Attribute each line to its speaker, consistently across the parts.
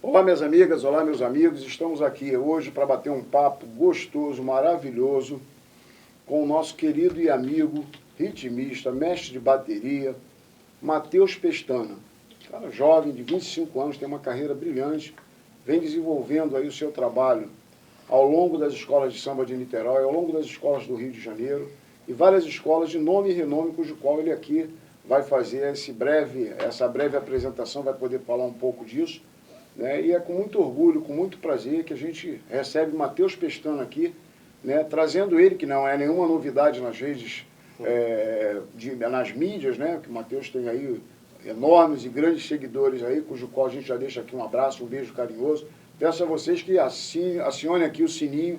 Speaker 1: Olá, minhas amigas, olá, meus amigos. Estamos aqui hoje para bater um papo gostoso, maravilhoso, com o nosso querido e amigo ritmista, mestre de bateria, Matheus Pestana. Cara jovem, de 25 anos, tem uma carreira brilhante, vem desenvolvendo aí o seu trabalho ao longo das escolas de samba de Niterói, ao longo das escolas do Rio de Janeiro e várias escolas de nome e renome, cujo qual ele aqui vai fazer essa breve apresentação, vai poder falar um pouco disso. Né? E é com muito orgulho, com muito prazer que a gente recebe Matheus Pestana aqui, né? Trazendo ele, que não é nenhuma novidade nas redes, nas mídias, né? Que o Matheus tem aí enormes e grandes seguidores aí, cujo qual a gente já deixa aqui um abraço, um beijo carinhoso. Peço a vocês que acionem aqui o sininho,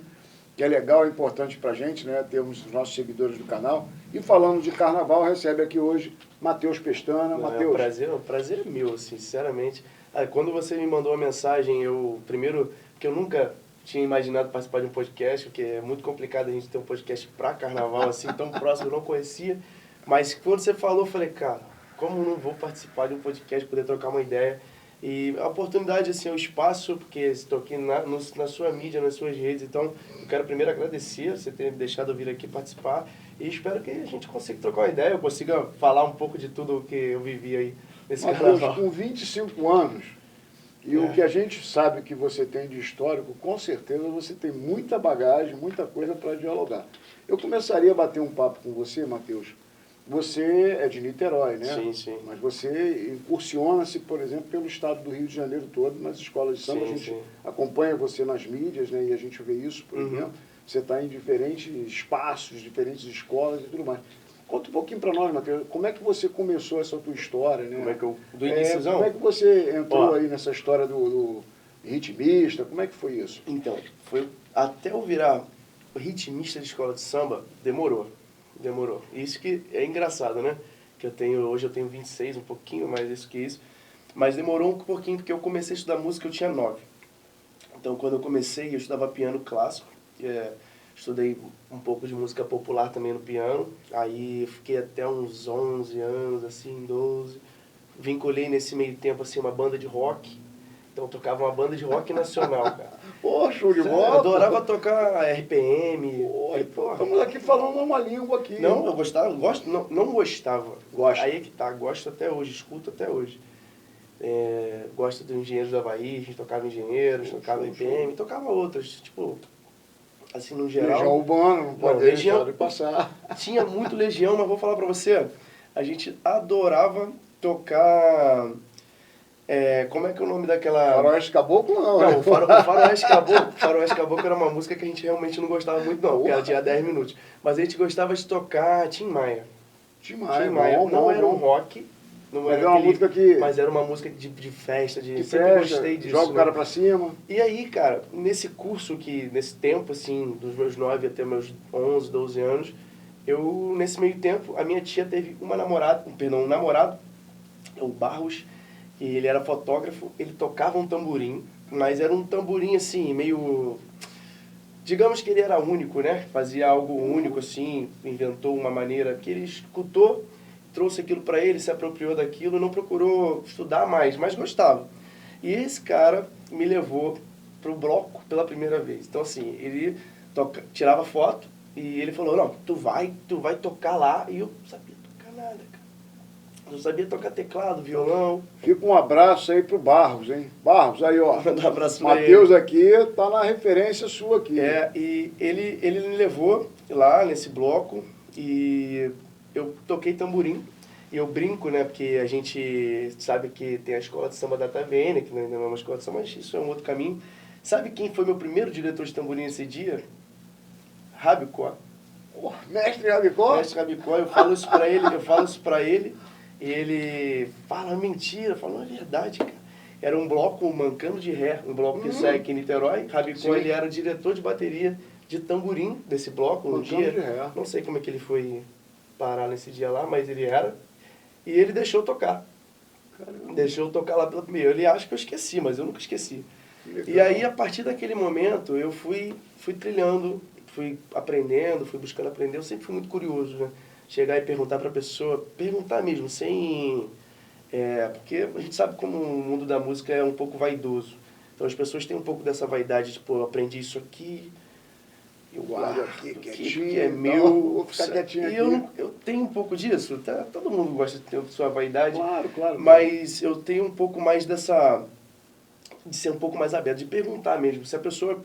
Speaker 1: que é legal, é importante para a gente, né? Termos os nossos seguidores do canal. E falando de carnaval, recebe aqui hoje Matheus Pestana. Matheus.
Speaker 2: O prazer é meu, sinceramente. Quando você me mandou a mensagem, primeiro, que eu nunca tinha imaginado participar de um podcast, porque é muito complicado a gente ter um podcast para carnaval, assim, tão próximo, eu não conhecia. Mas quando você falou, eu falei, cara, como não vou participar de um podcast, poder trocar uma ideia? E a oportunidade, assim, o espaço, porque estou aqui na sua mídia, nas suas redes, então eu quero primeiro agradecer você ter me deixado eu vir aqui participar e espero que a gente consiga trocar uma ideia, eu consiga falar um pouco de tudo o que eu vivi aí nesse carnaval.
Speaker 1: Com 25 anos, e o que a gente sabe que você tem de histórico, com certeza você tem muita bagagem, muita coisa para dialogar. Eu começaria a bater um papo com você, Matheus. Você é de Niterói, né?
Speaker 2: Sim, sim.
Speaker 1: Mas você incursiona-se, por exemplo, pelo estado do Rio de Janeiro todo, nas escolas de samba.
Speaker 2: Sim,
Speaker 1: a gente
Speaker 2: sim.
Speaker 1: acompanha você nas mídias, né? E a gente vê isso, por exemplo. Você está em diferentes espaços, diferentes escolas e tudo mais. Conta um pouquinho para nós, Matheus, como é que você começou essa tua história, né?
Speaker 2: Como é que do iníciozão?
Speaker 1: Como é que você entrou aí nessa história do ritmista? Como é que foi isso?
Speaker 2: Então, até eu virar ritmista de escola de samba, demorou. Isso que é engraçado, né? Que hoje eu tenho 26, um pouquinho mais isso que isso. Mas demorou um pouquinho porque eu comecei a estudar música, eu tinha 9. Então, quando eu comecei, eu estudava piano clássico. Estudei um pouco de música popular também no piano. Aí eu fiquei até uns 11 anos, assim, 12. Vinculei nesse meio tempo, assim, uma banda de rock. Então eu tocava uma banda de rock nacional, cara.
Speaker 1: Pô, show de bola!
Speaker 2: Eu adorava tocar RPM.
Speaker 1: Estamos aqui falando uma língua aqui.
Speaker 2: Não, eu gostava, não gostava.
Speaker 1: Gosto.
Speaker 2: Aí é que tá, gosto até hoje, escuto até hoje. Gosto dos Engenheiros do Havaí, a gente tocava Engenheiros, tocava RPM, tocava outras, tipo, assim, no geral.
Speaker 1: Legião Urbana, não pode deixar de passar.
Speaker 2: Tinha muito Legião, mas vou falar pra você, a gente adorava tocar... como é que é o nome daquela...
Speaker 1: Faroeste Caboclo não,
Speaker 2: Não,
Speaker 1: né?
Speaker 2: o Faroeste Caboclo era uma música que a gente realmente não gostava muito não, porque ela tinha 10 minutos. Mas a gente gostava de tocar Tim Maia.
Speaker 1: Tim Maia,
Speaker 2: Não era um rock,
Speaker 1: mas era uma música que...
Speaker 2: Mas era uma música de festa,
Speaker 1: de
Speaker 2: sempre
Speaker 1: festa,
Speaker 2: gostei disso.
Speaker 1: Joga o cara pra cima.
Speaker 2: E aí, cara, nesse tempo, assim, dos meus 9 até meus 11, 12 anos, nesse meio tempo, a minha tia teve um namorado, o Barros, e ele era fotógrafo, ele tocava um tamborim, mas era um tamborim assim, meio... Digamos que ele era único, né? Fazia algo único assim, inventou uma maneira que ele escutou, trouxe aquilo para ele, se apropriou daquilo, não procurou estudar mais, mas gostava. E esse cara me levou pro bloco pela primeira vez. Então assim, ele tirava foto e ele falou, não, tu vai tocar lá, e eu não sabia tocar nada, cara. Eu sabia tocar teclado, violão.
Speaker 1: Fica um abraço aí pro Barros, hein? Barros, aí ó.
Speaker 2: Manda um abraço pra
Speaker 1: Matheus aqui, tá na referência sua aqui.
Speaker 2: E ele me levou lá nesse bloco e eu toquei tamborim. E eu brinco, né, porque a gente sabe que tem a escola de samba da TVN, que não é uma escola de samba, mas isso é um outro caminho. Sabe quem foi meu primeiro diretor de tamborim esse dia? Rabicó.
Speaker 1: Mestre Rabicó?
Speaker 2: Mestre Rabicó, eu falo isso pra ele. E ele fala mentira, fala, não é verdade, cara. Era um bloco Mancando de Ré, um bloco que sai aqui em Niterói. Rabicó, ele era o diretor de bateria de tamborim desse bloco um dia.
Speaker 1: De Ré.
Speaker 2: Não sei como é que ele foi parar nesse dia lá, mas ele era. E ele deixou eu tocar.
Speaker 1: Caramba.
Speaker 2: Deixou eu tocar lá pela primeira. Ele acha que eu esqueci, mas eu nunca esqueci. E aí, a partir daquele momento, eu fui trilhando, fui aprendendo, fui buscando aprender. Eu sempre fui muito curioso, né? Chegar e perguntar para a pessoa, perguntar mesmo, sem... porque a gente sabe como o mundo da música é um pouco vaidoso. Então as pessoas têm um pouco dessa vaidade, tipo, eu aprendi isso aqui, eu guardo
Speaker 1: aqui,
Speaker 2: aqui,
Speaker 1: quietinho,
Speaker 2: que é
Speaker 1: então,
Speaker 2: meu.
Speaker 1: vou ficar quietinho
Speaker 2: E
Speaker 1: aqui.
Speaker 2: eu tenho um pouco disso, tá? Todo mundo gosta de ter sua vaidade,
Speaker 1: Claro, claro.
Speaker 2: mas eu tenho um pouco mais de ser um pouco mais aberto, de perguntar mesmo. Se a pessoa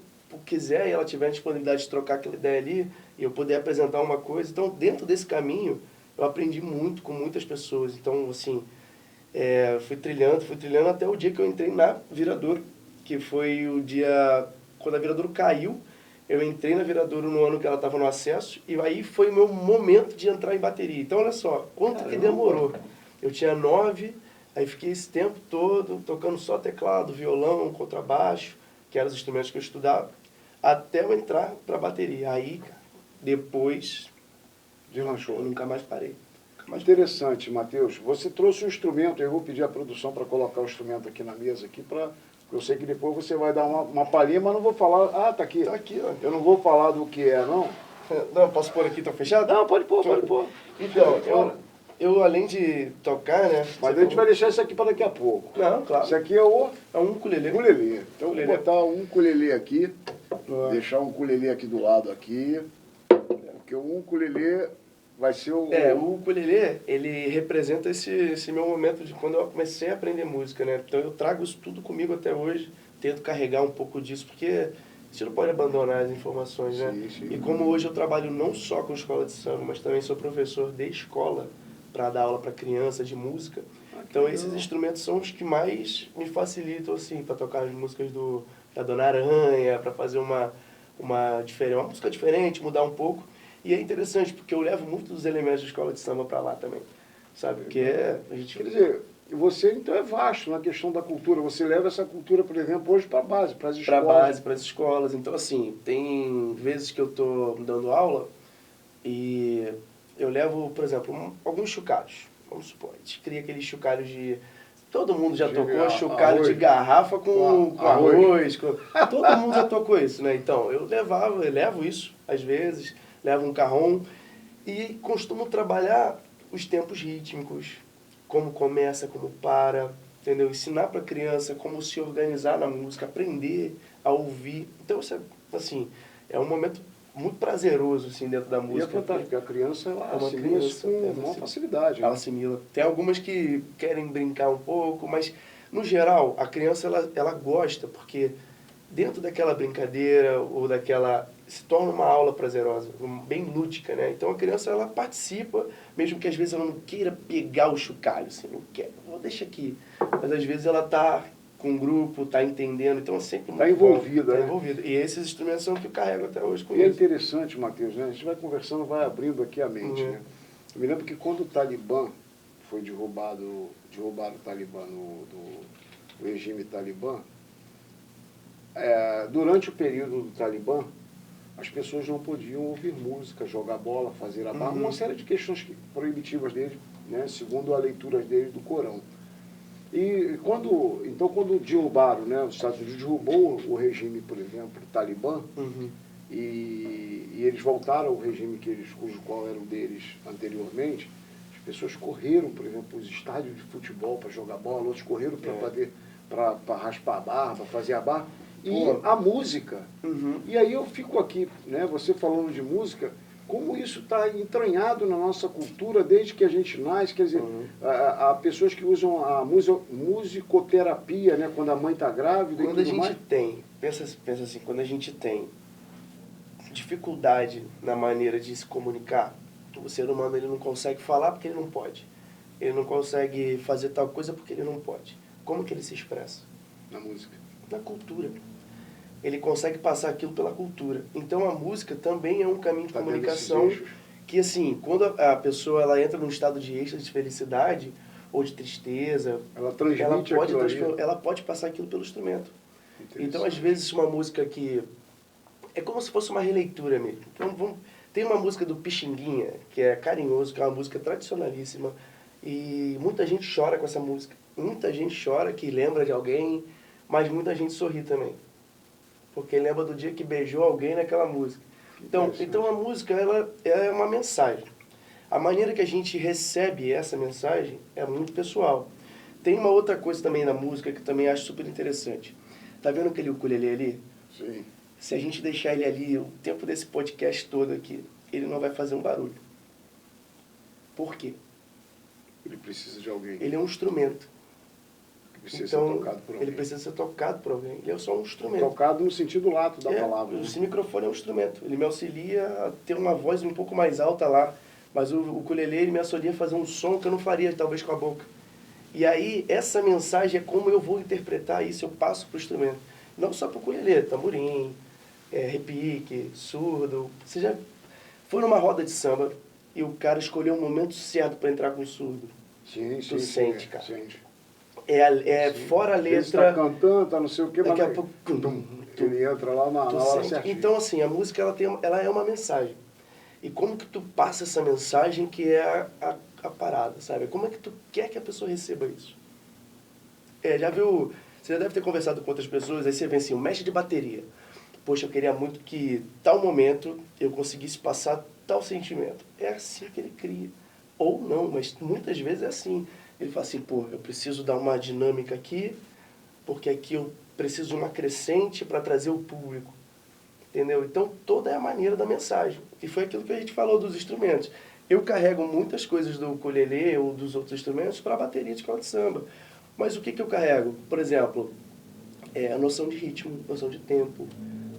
Speaker 2: quiser e ela tiver a disponibilidade de trocar aquela ideia ali e eu poder apresentar uma coisa. Então, dentro desse caminho, eu aprendi muito com muitas pessoas. Então, assim, fui trilhando até o dia que eu entrei na Viradouro, que foi o dia quando a Viradouro caiu. Eu entrei na Viradouro no ano que ela estava no acesso e aí foi o meu momento de entrar em bateria. Então, olha só, quanto que demorou. Eu tinha 9, aí fiquei esse tempo todo tocando só teclado, violão, contrabaixo, que eram os instrumentos que eu estudava, até eu entrar para bateria. Aí, depois,
Speaker 1: Deslanchou.
Speaker 2: eu nunca mais parei.
Speaker 1: Interessante, Matheus. Você trouxe um instrumento, eu vou pedir à produção para colocar o instrumento aqui na mesa, aqui para... Eu sei que depois você vai dar uma palhinha, mas não vou falar... Ah, tá aqui.
Speaker 2: Tá aqui, ó.
Speaker 1: Eu não vou falar do que é, não.
Speaker 2: Não, posso pôr aqui, tá fechado?
Speaker 1: Não, pode pôr, pode pôr.
Speaker 2: Então, eu além de tocar, né?
Speaker 1: Mas a gente vai deixar isso aqui para daqui a pouco.
Speaker 2: Não, claro.
Speaker 1: Isso aqui é o
Speaker 2: É um ukulele.
Speaker 1: ukulele. Então eu
Speaker 2: Ukulele.
Speaker 1: vou botar um ukulele aqui, deixar um ukulele aqui do lado aqui, porque o ukulele vai ser o...
Speaker 2: O ukulele, ele representa esse meu momento de quando eu comecei a aprender música, né? Então eu trago isso tudo comigo até hoje, tento carregar um pouco disso, porque a gente não pode abandonar as informações, né?
Speaker 1: Sim, sim.
Speaker 2: E como hoje eu trabalho não só com escola de samba, mas também sou professor de escola para dar aula para criança de música. Então esses instrumentos são os que mais me facilitam, assim, para tocar as músicas da Dona Aranha, para fazer uma música diferente, mudar um pouco. E é interessante, porque eu levo muito dos elementos da escola de samba para lá também, sabe? Porque a gente...
Speaker 1: Quer dizer, você então é vasto na questão da cultura. Você leva essa cultura, por exemplo, hoje para a base, para as escolas.
Speaker 2: Para a base, para as escolas. Então, assim, tem vezes que eu estou dando aula e eu levo, por exemplo, alguns chocalhos. Vamos supor, a gente cria aqueles chocalhos de... Todo mundo já tocou chocalho de garrafa com arroz. Todo mundo já tocou isso, né? Então, eu levo isso, às vezes, levo um carrom e costumo trabalhar os tempos rítmicos, como começa, como para, entendeu? Ensinar para a criança como se organizar na música, aprender a ouvir. Então, isso é, assim, é um momento muito prazeroso, assim, dentro da música.
Speaker 1: E é fantástico, porque a criança, ela assimila isso com uma facilidade.
Speaker 2: Ela assimila. Tem algumas que querem brincar um pouco, mas, no geral, a criança, ela gosta, porque dentro daquela brincadeira ou daquela... se torna uma aula prazerosa, bem lúdica, né? Então a criança, ela participa, mesmo que às vezes ela não queira pegar o chocalho, assim, não quer, deixa aqui. Mas às vezes ela está com um grupo, está entendendo, então é sempre muito
Speaker 1: envolvida,
Speaker 2: né?
Speaker 1: Está
Speaker 2: envolvida. E esses instrumentos são que eu carrego até hoje com
Speaker 1: E é
Speaker 2: isso.
Speaker 1: interessante, Matheus, né? A gente vai conversando, vai abrindo aqui a mente, né? Eu me lembro que quando o Talibã foi derrubaram o Talibã do regime Talibã, durante o período do Talibã, as pessoas não podiam ouvir música, jogar bola, fazer a barra, uma série de questões proibitivas deles, né, segundo a leitura deles do Corão. E quando derrubaram, né, os Estados Unidos derrubou o regime, por exemplo, Talibã, e eles voltaram ao regime cujo qual era o deles anteriormente, as pessoas correram, por exemplo, para os estádios de futebol para jogar bola, outros correram para raspar a barba, fazer a barba. E a música. E aí eu fico aqui, né, você falando de música, como isso está entranhado na nossa cultura desde que a gente nasce, quer dizer, há pessoas que usam a musicoterapia, né, quando a mãe está grávida
Speaker 2: quando
Speaker 1: e tudo mais.
Speaker 2: Pensa assim, quando a gente tem dificuldade na maneira de se comunicar, o ser humano ele não consegue falar porque ele não pode. Ele não consegue fazer tal coisa porque ele não pode. Como que ele se expressa?
Speaker 1: Na música.
Speaker 2: Na cultura. Ele consegue passar aquilo pela cultura. Então a música também é um caminho de comunicação que, assim, quando a pessoa ela entra num estado de êxtase, de felicidade ou de tristeza, ela pode passar aquilo pelo instrumento. Então, às vezes, uma música que é como se fosse uma releitura mesmo. Então, tem uma música do Pixinguinha, que é Carinhoso, que é uma música tradicionalíssima, e muita gente chora com essa música. Muita gente chora que lembra de alguém, mas muita gente sorri também. Porque lembra do dia que beijou alguém naquela música. Então a música, ela é uma mensagem. A maneira que a gente recebe essa mensagem é muito pessoal. Tem uma outra coisa também na música que também acho super interessante. Tá vendo aquele ukulele ali?
Speaker 1: Sim.
Speaker 2: Se a gente deixar ele ali o tempo desse podcast todo aqui, ele não vai fazer um barulho. Por quê?
Speaker 1: Ele precisa de alguém.
Speaker 2: Ele é um instrumento.
Speaker 1: Precisa
Speaker 2: Então,
Speaker 1: ser tocado por alguém.
Speaker 2: ele precisa ser tocado por alguém. Ele é só um instrumento.
Speaker 1: Tocado no sentido lato da palavra.
Speaker 2: Esse microfone é um instrumento. Ele me auxilia a ter uma voz um pouco mais alta lá. Mas o ukulele, ele me auxilia a fazer um som que eu não faria, talvez, com a boca. E aí, essa mensagem é como eu vou interpretar isso, eu passo para o instrumento. Não só para o ukulele, tamborim, repique, surdo. Você já foi numa roda de samba e o cara escolheu o momento certo para entrar com o surdo.
Speaker 1: Sim,
Speaker 2: Tu sente, cara.
Speaker 1: Sente.
Speaker 2: Sim. Fora a letra...
Speaker 1: Você está cantando, tá não sei o quê,
Speaker 2: daqui
Speaker 1: mas
Speaker 2: a pouco...
Speaker 1: ele entra lá na hora certinha.
Speaker 2: Então, assim, a música ela é uma mensagem. E como que tu passa essa mensagem que é a parada, sabe? Como é que tu quer que a pessoa receba isso? Já viu... Você já deve ter conversado com outras pessoas, aí você vê assim, o mestre de bateria. Poxa, eu queria muito que, tal momento, eu conseguisse passar tal sentimento. É assim que ele cria. Ou não, mas muitas vezes é assim. Ele fala assim, pô, eu preciso dar uma dinâmica aqui, porque aqui eu preciso de uma crescente para trazer o público. Entendeu? Então, toda é a maneira da mensagem. E foi aquilo que a gente falou dos instrumentos. Eu carrego muitas coisas do ukulele ou dos outros instrumentos para a bateria de escola de samba. Mas o que eu carrego? Por exemplo, a noção de ritmo, noção de tempo.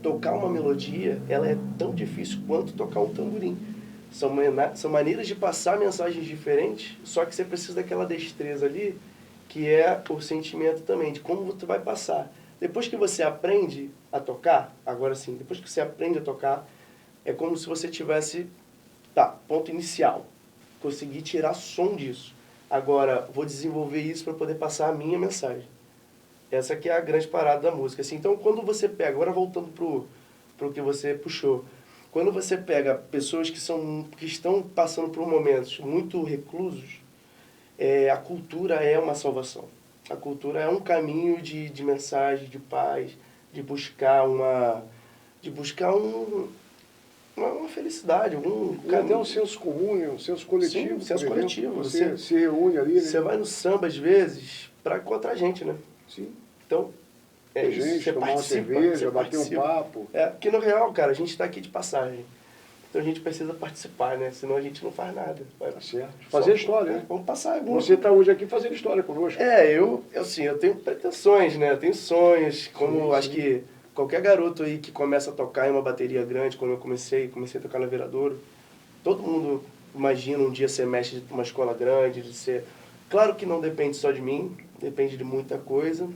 Speaker 2: Tocar uma melodia, ela é tão difícil quanto tocar um tamborim. São maneiras de passar mensagens diferentes, só que você precisa daquela destreza ali, que é o sentimento também, de como você vai passar. Depois que você aprende a tocar, agora sim, depois que você aprende a tocar, é como se você tivesse, ponto inicial, conseguir tirar som disso. Agora, vou desenvolver isso para poder passar a minha mensagem. Essa que é a grande parada da música. Assim, então, quando você pega, agora voltando pro que você puxou, quando você pega pessoas que estão passando por momentos muito reclusos, a cultura é uma salvação. A cultura é um caminho de mensagem, de paz, de buscar uma felicidade,
Speaker 1: E até um senso comum, um senso coletivo.
Speaker 2: Sim, um senso coletivo.
Speaker 1: Você se reúne ali, né?
Speaker 2: Você vai no samba, às vezes, para encontrar a gente, né?
Speaker 1: Sim.
Speaker 2: Então, isso.
Speaker 1: Gente,
Speaker 2: Você
Speaker 1: tomar uma
Speaker 2: participa,
Speaker 1: cerveja, bater um papo.
Speaker 2: Porque no real, cara, a gente está aqui de passagem. Então a gente precisa participar, né? Senão a gente não faz nada.
Speaker 1: Tá certo. Fazer história, né?
Speaker 2: Vamos passar.
Speaker 1: Você está hoje aqui fazendo história conosco.
Speaker 2: Eu tenho pretensões, né? Eu tenho sonhos, como
Speaker 1: sim.
Speaker 2: Acho que qualquer garoto aí que começa a tocar em uma bateria grande, quando eu comecei a tocar na Viradouro, todo mundo imagina um dia ser mestre de uma escola grande, de ser... Claro que não depende só de mim, depende de muita coisa,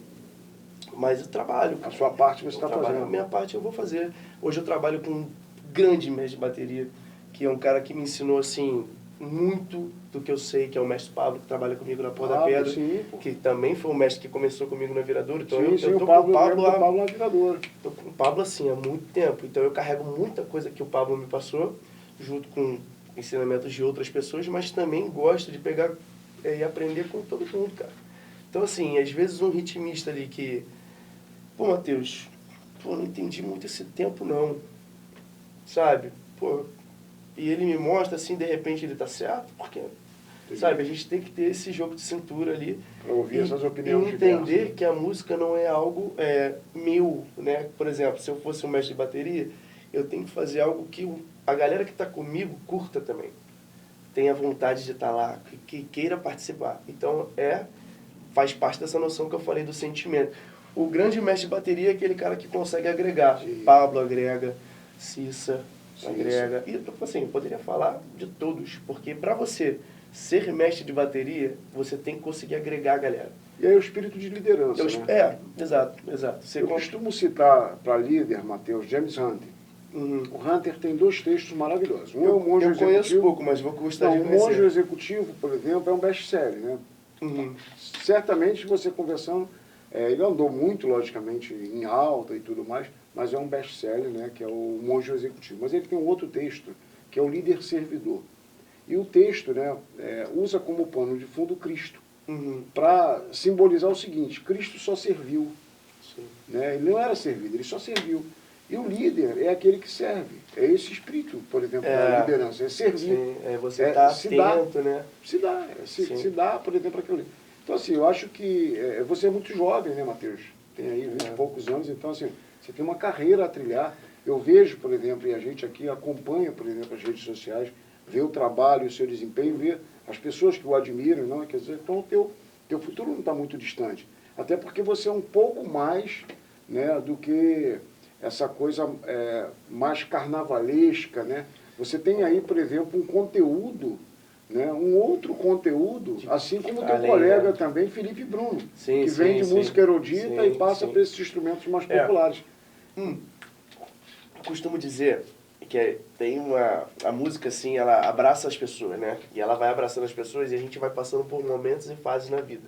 Speaker 2: mas eu trabalho.
Speaker 1: A sua parte você está fazendo.
Speaker 2: A minha parte eu vou fazer. Hoje eu trabalho com um grande mestre de bateria, que é um cara que me ensinou, assim, muito do que eu sei, que é o mestre Pablo, que trabalha comigo na Porta da Pedra,
Speaker 1: sim,
Speaker 2: que também foi o mestre que começou comigo na Viradouro. Então
Speaker 1: sim,
Speaker 2: eu tô
Speaker 1: o Pablo,
Speaker 2: com o Pablo
Speaker 1: na Viradouro.
Speaker 2: Tô com o Pablo, assim, há muito tempo. Então eu carrego muita coisa que o Pablo me passou, junto com ensinamentos de outras pessoas, mas também gosto de pegar e aprender com todo mundo, cara. Então, assim, às vezes um ritmista ali que... Pô, Matheus, não entendi muito esse tempo, não. Sabe? E ele me mostra, assim, de repente ele tá certo, porque... Sabe, a gente tem que ter esse jogo de cintura ali.
Speaker 1: Para ouvir essas opiniões
Speaker 2: e entender
Speaker 1: diversas.
Speaker 2: que a música não é algo meu, né? Por exemplo, se eu fosse um mestre de bateria, eu tenho que fazer algo que a galera que está comigo curta também. Tenha vontade de estar lá, que queira participar. Então, faz parte dessa noção que eu falei do sentimento. O grande mestre de bateria é aquele cara que consegue agregar.
Speaker 1: Sim.
Speaker 2: Pablo agrega, Cissa agrega. E, assim, eu poderia falar de todos, porque para você ser mestre de bateria, você tem que conseguir agregar a galera.
Speaker 1: E aí o espírito de liderança, né?
Speaker 2: Exato.
Speaker 1: Eu costumo citar para líder, Matheus, James Hunter. O Hunter tem 2 textos maravilhosos. Um é o Monge Executivo.
Speaker 2: Eu conheço pouco, mas vou gostar de conhecer.
Speaker 1: O Monge Executivo, por exemplo, é um best-seller, né? Certamente você conversando, ele andou muito, logicamente, em alta e tudo mais, mas é um best-seller, né? Que é o Monge Executivo. Mas ele tem um outro texto, que é o Líder Servidor. E o texto, né, usa como pano de fundo Cristo, para simbolizar o seguinte: Cristo só serviu. Né? Ele não era servido, ele só serviu. E o líder é aquele que serve. É esse espírito, por exemplo, da liderança. É servir.
Speaker 2: Sim, você está atento, né?
Speaker 1: Se dá, por exemplo, aquilo ali. Então, assim, eu acho que você é muito jovem, né, Matheus? tem aí 20 e poucos anos, então assim, você tem uma carreira a trilhar. Eu vejo, por exemplo, e a gente aqui acompanha, por exemplo, as redes sociais, vê o trabalho, o seu desempenho, vê as pessoas que o admiram, não? Quer dizer, então o teu futuro não está muito distante. Até porque você é um pouco mais, né, do que essa coisa mais carnavalesca, né? Você tem aí, por exemplo, um conteúdo, né, um outro conteúdo, assim como o teu colega também, Felipe Bruno, que vem de música erudita e passa para esses instrumentos mais populares.
Speaker 2: Eu costumo dizer que tem a música, assim, ela abraça as pessoas, né? E ela vai abraçando as pessoas e a gente vai passando por momentos e fases na vida.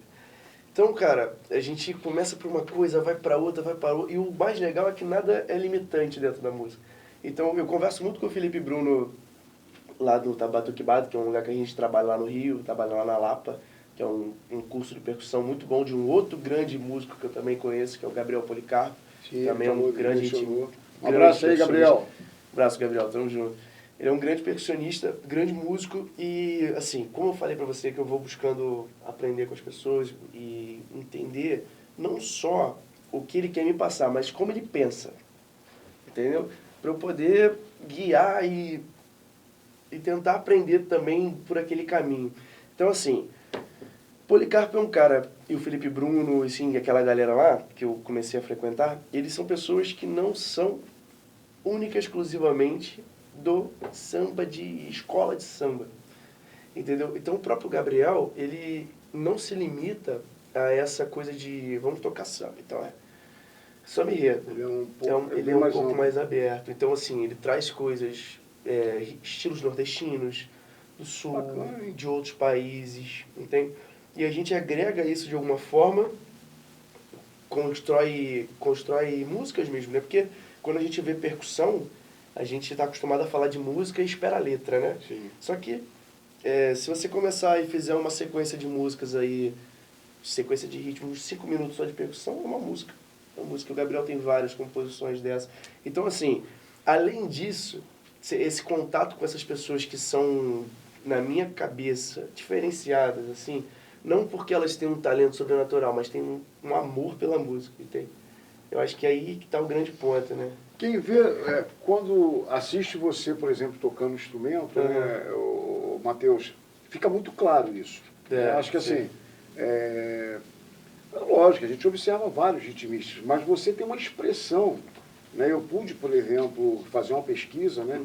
Speaker 2: Então, cara, a gente começa por uma coisa, vai para outra, e o mais legal é que nada é limitante dentro da música. Então, eu converso muito com o Felipe Bruno lá do Tabatuquibado, que é um lugar que a gente trabalha lá no Rio, trabalha lá na Lapa, que é um curso de percussão muito bom de um outro grande músico que eu também conheço, que é o Gabriel Policarpo.
Speaker 1: Sim,
Speaker 2: também é um grande time.
Speaker 1: Um abraço aí, Gabriel.
Speaker 2: Um abraço, Gabriel, tamo junto. Ele é um grande percussionista, grande músico e, assim, como eu falei pra você que eu vou buscando aprender com as pessoas e entender não só o que ele quer me passar, mas como ele pensa, entendeu? Pra eu poder guiar e tentar aprender também por aquele caminho. Então, assim, Policarpo é um cara, e o Felipe Bruno, assim, aquela galera lá, que eu comecei a frequentar, eles são pessoas que não são única e exclusivamente do samba, de escola de samba, entendeu? Então o próprio Gabriel, ele não se limita a essa coisa de vamos tocar samba, então samba enredo. Ele é um pouco mais aberto, então assim, ele traz coisas, estilos nordestinos, do sul, bacana, de outros países, entende? E a gente agrega isso de alguma forma, constrói músicas mesmo, né? Porque quando a gente vê percussão, a gente está acostumado a falar de música e espera a letra, né?
Speaker 1: Sim.
Speaker 2: Só que, se você começar e fizer uma sequência de músicas aí, sequência de ritmos, 5 minutos só de percussão, é uma música. É uma música. O Gabriel tem várias composições dessas. Então, assim, além disso, esse contato com essas pessoas que são, na minha cabeça, diferenciadas, assim, não porque elas têm um talento sobrenatural, mas têm um amor pela música, entende? Eu acho que é aí que está o grande ponto, né?
Speaker 1: Quem vê, quando assiste você, por exemplo, tocando instrumento, né, o Matheus, fica muito claro isso. Acho que assim, lógico, a gente observa vários ritmistas, mas você tem uma expressão. Né? Eu pude, por exemplo, fazer uma pesquisa, né,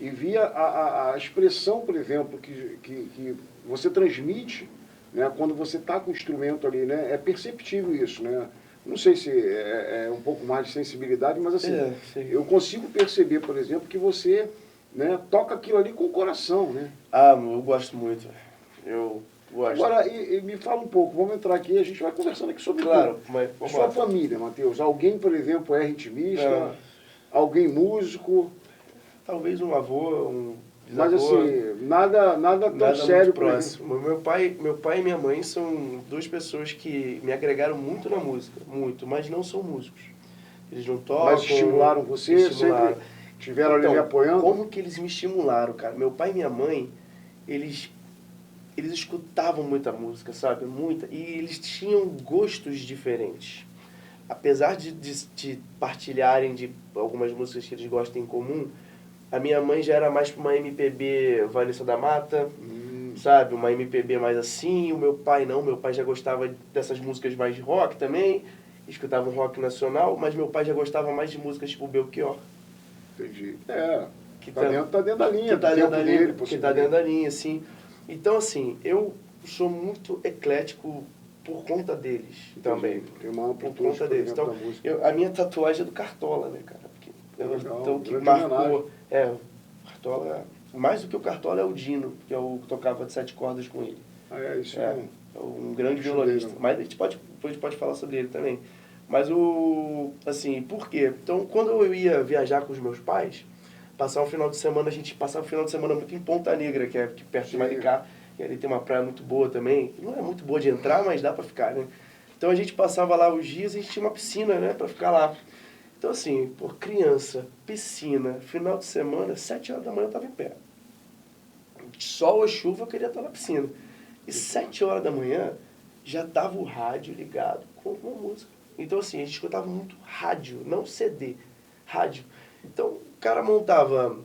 Speaker 1: e via a expressão, por exemplo, que você transmite, né, quando você está com o instrumento ali, né, é perceptível isso, né? Não sei se é um pouco mais de sensibilidade, mas assim, eu consigo perceber, por exemplo, que você, né, toca aquilo ali com o coração, né?
Speaker 2: Eu gosto muito. Eu gosto.
Speaker 1: Agora, e me fala um pouco, vamos entrar aqui, a gente vai conversando aqui sobre
Speaker 2: tudo.
Speaker 1: Mas sua família, Matheus, alguém, por exemplo, é ritmista? Alguém músico?
Speaker 2: Talvez um avô, um bisavô.
Speaker 1: Mas assim, nada tão sério
Speaker 2: próximo. Meu pai e minha mãe são duas pessoas que me agregaram muito na música, muito, mas não são músicos. Eles não tocam.
Speaker 1: Mas estimularam você? Sempre tiveram ali me apoiando?
Speaker 2: Como que eles me estimularam, cara? Meu pai e minha mãe, eles escutavam muita música, sabe? Muita. E eles tinham gostos diferentes. Apesar de partilharem de algumas músicas que eles gostam em comum, a minha mãe já era mais para uma MPB Vanessa da Mata, sabe? Uma MPB mais assim. O meu pai não. Meu pai já gostava dessas músicas mais de rock também. Escutava um rock nacional, mas meu pai já gostava mais de músicas tipo Belchior.
Speaker 1: Entendi. Que tá dentro da linha.
Speaker 2: Que tá dentro da linha, sim. Então, assim, eu sou muito eclético por conta deles. Entendi. Também.
Speaker 1: Tem uma
Speaker 2: por conta deles. Então, a minha tatuagem é do Cartola, né, cara? Então, que marcou... o Cartola... Mais do que o Cartola é o Dino, que é o que tocava de 7 cordas com ele.
Speaker 1: Isso
Speaker 2: um grande violonista. Mas a gente pode falar sobre ele também. Mas assim, por quê? Então, quando eu ia viajar com os meus pais, passar um final de semana, a gente passava um final de semana muito em Ponta Negra, que é aqui perto de Maricá, e ali tem uma praia muito boa também. Não é muito boa de entrar, mas dá pra ficar, né? Então a gente passava lá os dias e a gente tinha uma piscina, né, pra ficar lá. Então assim, criança, piscina, final de semana, 7 horas da manhã eu tava em pé. Sol ou chuva eu queria estar na piscina. E 7 horas da manhã já tava o rádio ligado com uma música. Então, assim, a gente escutava muito rádio, não CD, rádio. Então, o cara montava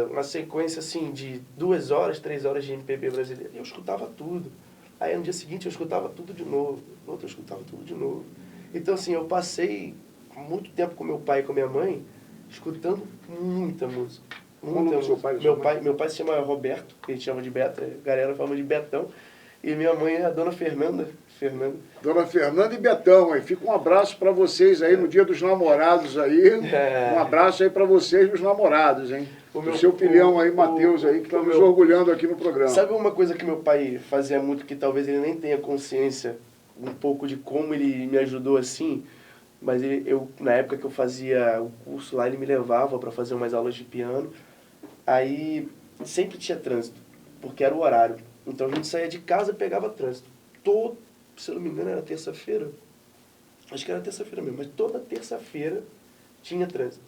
Speaker 2: uma sequência, assim, de 2 horas, 3 horas de MPB brasileiro. E eu escutava tudo. Aí, no dia seguinte, eu escutava tudo de novo. No outro, eu escutava tudo de novo. Então, assim, eu passei muito tempo com meu pai e com minha mãe, escutando muita música.
Speaker 1: Qual o nome do seu pai e da sua mãe?
Speaker 2: Meu pai se chama Roberto, que a gente chama de Beto, a galera fala de Betão. E minha mãe é a dona Fernanda.
Speaker 1: Dona Fernanda e Betão, aí fica um abraço para vocês aí no Dia dos Namorados aí. Um abraço aí para vocês, os namorados, hein? O seu filhão aí, Matheus, aí, que está nos orgulhando aqui no programa.
Speaker 2: Sabe uma coisa que meu pai fazia muito, que talvez ele nem tenha consciência um pouco de como ele me ajudou assim, mas na época que eu fazia o curso lá, ele me levava para fazer umas aulas de piano, aí sempre tinha trânsito, porque era o horário. Então a gente saía de casa e pegava trânsito. Se eu não me engano, era terça-feira. Acho que era terça-feira mesmo, mas toda terça-feira tinha trânsito.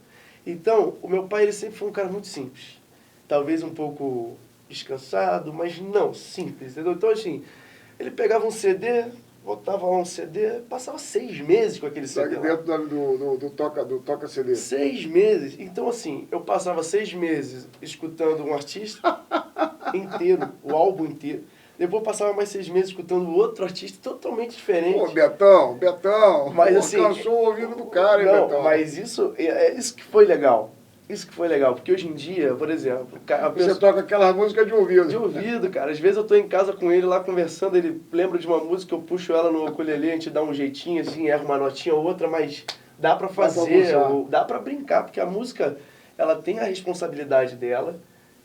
Speaker 2: Então, o meu pai, ele sempre foi um cara muito simples. Talvez um pouco descansado, mas não, simples, entendeu? Então, assim, ele pegava um CD, botava lá um CD, passava 6 meses com aquele CD.
Speaker 1: Dentro do toca CD.
Speaker 2: 6 meses. Então, assim, eu passava 6 meses escutando um artista inteiro, o álbum inteiro. Depois passava mais 6 meses escutando outro artista totalmente diferente.
Speaker 1: Pô, Betão.
Speaker 2: Mas,
Speaker 1: pô,
Speaker 2: assim,
Speaker 1: cansou o ouvido do cara, hein,
Speaker 2: não,
Speaker 1: Betão?
Speaker 2: mas isso que foi legal. Isso que foi legal, porque hoje em dia, por exemplo...
Speaker 1: Você toca aquela música de ouvido.
Speaker 2: De ouvido, cara. Às vezes eu tô em casa com ele lá conversando, ele lembra de uma música, eu puxo ela no ukulele, a gente dá um jeitinho assim, erra uma notinha ou outra, mas dá pra fazer, dá pra brincar, porque a música, ela tem a responsabilidade dela,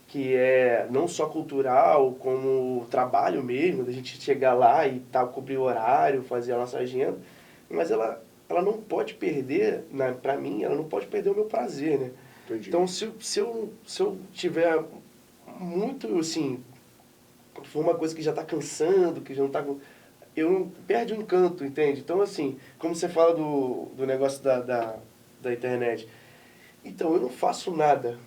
Speaker 2: que é não só cultural, como trabalho mesmo, da gente chegar lá e cobrir o horário, fazer a nossa agenda, mas ela não pode perder, pra mim, ela não pode perder o meu prazer, né?
Speaker 1: Entendi.
Speaker 2: Então, se eu tiver muito, assim, for uma coisa que já está cansando, que já não está... perde o encanto, entende? Então, assim, como você fala do negócio da internet, então, eu não faço nada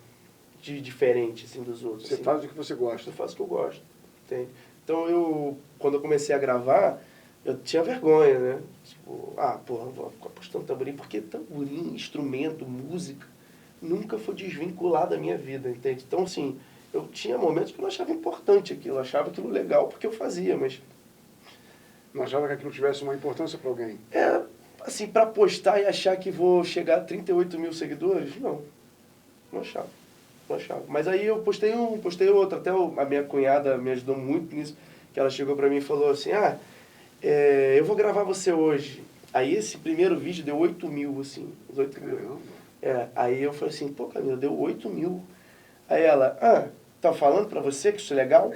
Speaker 2: de diferente, assim, dos outros.
Speaker 1: Você
Speaker 2: assim.
Speaker 1: faz o que você gosta.
Speaker 2: Eu faço o que eu gosto, entende? Então, quando eu comecei a gravar, eu tinha vergonha, né? Tipo, vou ficar postando tamborim, porque tamborim, instrumento, música, nunca foi desvinculado da minha vida, entende? Então, assim, eu tinha momentos que eu não achava importante aquilo, eu achava aquilo legal porque eu fazia, mas...
Speaker 1: Não achava que aquilo tivesse uma importância para alguém?
Speaker 2: Assim, para postar e achar que vou chegar a 38 mil seguidores, não achava. Mas aí eu postei outro, até a minha cunhada me ajudou muito nisso, que ela chegou para mim e falou assim, eu vou gravar você hoje. Aí esse primeiro vídeo deu 8 mil, assim, os 8 mil. Aí eu falei assim, pô, Camila, deu 8 mil. Aí ela, tá falando pra você que isso é legal?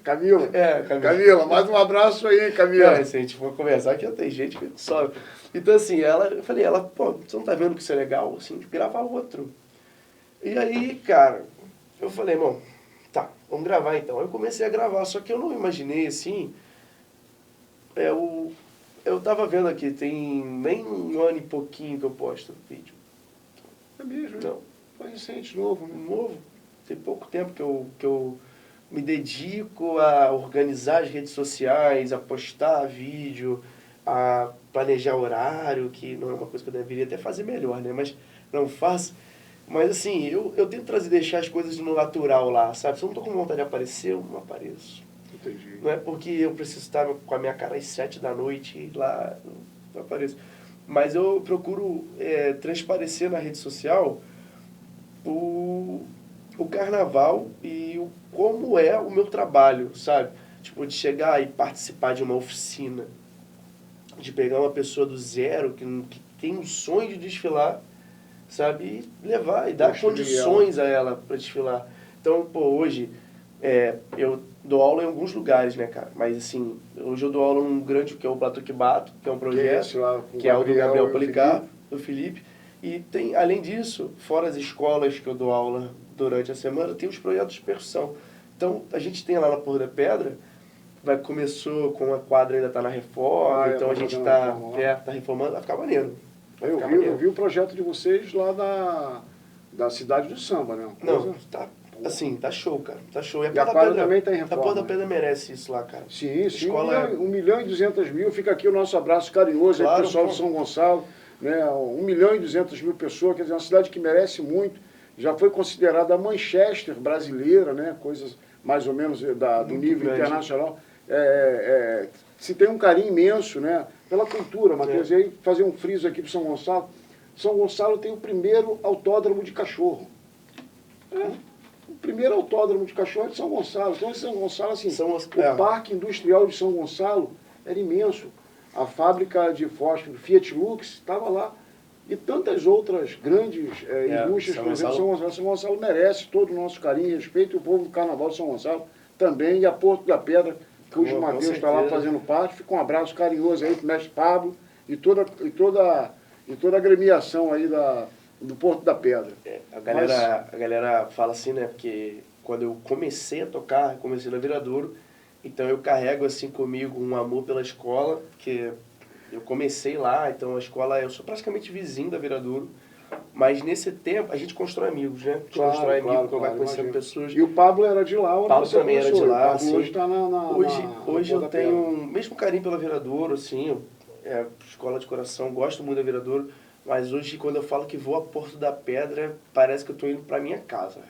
Speaker 1: Camila.
Speaker 2: Camila.
Speaker 1: Camila, mais um abraço aí, Camila.
Speaker 2: Se a gente for conversar aqui, tem gente que sobe. Então, assim, eu falei, pô, você não tá vendo que isso é legal? Assim, gravar outro. E aí, cara, eu falei, bom, tá, vamos gravar então. Eu comecei a gravar, só que eu não imaginei, assim, eu tava vendo aqui, tem nem 1 ano e pouquinho que eu posto vídeo.
Speaker 1: É mesmo?
Speaker 2: Não.
Speaker 1: Foi recente, novo.
Speaker 2: Novo. Tem pouco tempo que eu me dedico a organizar as redes sociais, a postar vídeo, a planejar horário, que não é uma coisa que eu deveria até fazer melhor, né? Mas não faço. Mas assim, eu tento deixar as coisas no natural lá, sabe? Se eu não tô com vontade de aparecer, eu não apareço.
Speaker 1: Entendi.
Speaker 2: Não é porque eu preciso estar com a minha cara às 7 da noite e lá não apareço. Mas eu procuro transparecer na rede social o carnaval e como é o meu trabalho, sabe? Tipo, de chegar e participar de uma oficina, de pegar uma pessoa do zero, que tem um sonho de desfilar, sabe? E levar e dar condições a ela para desfilar. Então, pô, hoje eu dou aula em alguns lugares, né, cara? Mas, assim, hoje eu dou aula num grande, que é o Batuque Bato, que é um projeto, que é o do Gabriel Policarpo, do Felipe. E tem, além disso, fora as escolas que eu dou aula durante a semana, tem os projetos de percussão. Então, a gente tem lá na Porra da Pedra, começou com a quadra, ainda está na reforma, então a gente está reformando, vai ficar maneiro.
Speaker 1: Eu vi o projeto de vocês lá da cidade do samba, né?
Speaker 2: Não, tá Assim, tá show, cara. Tá show.
Speaker 1: E a quadra também tá em
Speaker 2: A
Speaker 1: reforma.
Speaker 2: Porta da Pedra merece isso lá, cara.
Speaker 1: Sim, sim.
Speaker 2: Escola
Speaker 1: 1 milhão e 200 mil. Fica aqui o nosso abraço carinhoso aí
Speaker 2: Claro,
Speaker 1: pro pessoal
Speaker 2: pô.
Speaker 1: de São Gonçalo. Né? 1 milhão e 200 mil pessoas, quer dizer, uma cidade que merece muito. Já foi considerada a Manchester brasileira, né? Coisas mais ou menos do nível
Speaker 2: grande.
Speaker 1: internacional. Se tem um carinho imenso, né? Pela cultura, Matheus. E aí, fazer um friso aqui para São Gonçalo. São Gonçalo tem o primeiro autódromo de cachorro. O primeiro autódromo de cachorro é de São Gonçalo. Então, em São Gonçalo, assim, o Parque Industrial de São Gonçalo era imenso. A fábrica de fósforo Fiat Lux estava lá. E tantas outras grandes indústrias, por exemplo, São Gonçalo merece todo o nosso carinho e respeito. E o povo do Carnaval de São Gonçalo também. E a Porto da Pedra, cujo Matheus está lá fazendo parte. Fica um abraço carinhoso aí para o mestre Pablo e toda a agremiação aí do Porto da Pedra.
Speaker 2: A galera fala assim, né? Porque quando eu comecei a tocar, comecei na Viradouro, então eu carrego assim comigo um amor pela escola, que eu comecei lá, então a escola, eu sou praticamente vizinho da Viradouro, mas nesse tempo a gente constrói amigos, né? A gente constrói amigos, vai conhecendo pessoas.
Speaker 1: E o Pablo era de lá,
Speaker 2: o Pablo também era de lá.
Speaker 1: O Pablo hoje está
Speaker 2: hoje eu tenho um mesmo carinho pela Viradouro, assim, escola de coração, gosto muito da Viradouro, mas hoje quando eu falo que vou a Porto da Pedra, parece que eu estou indo para minha casa,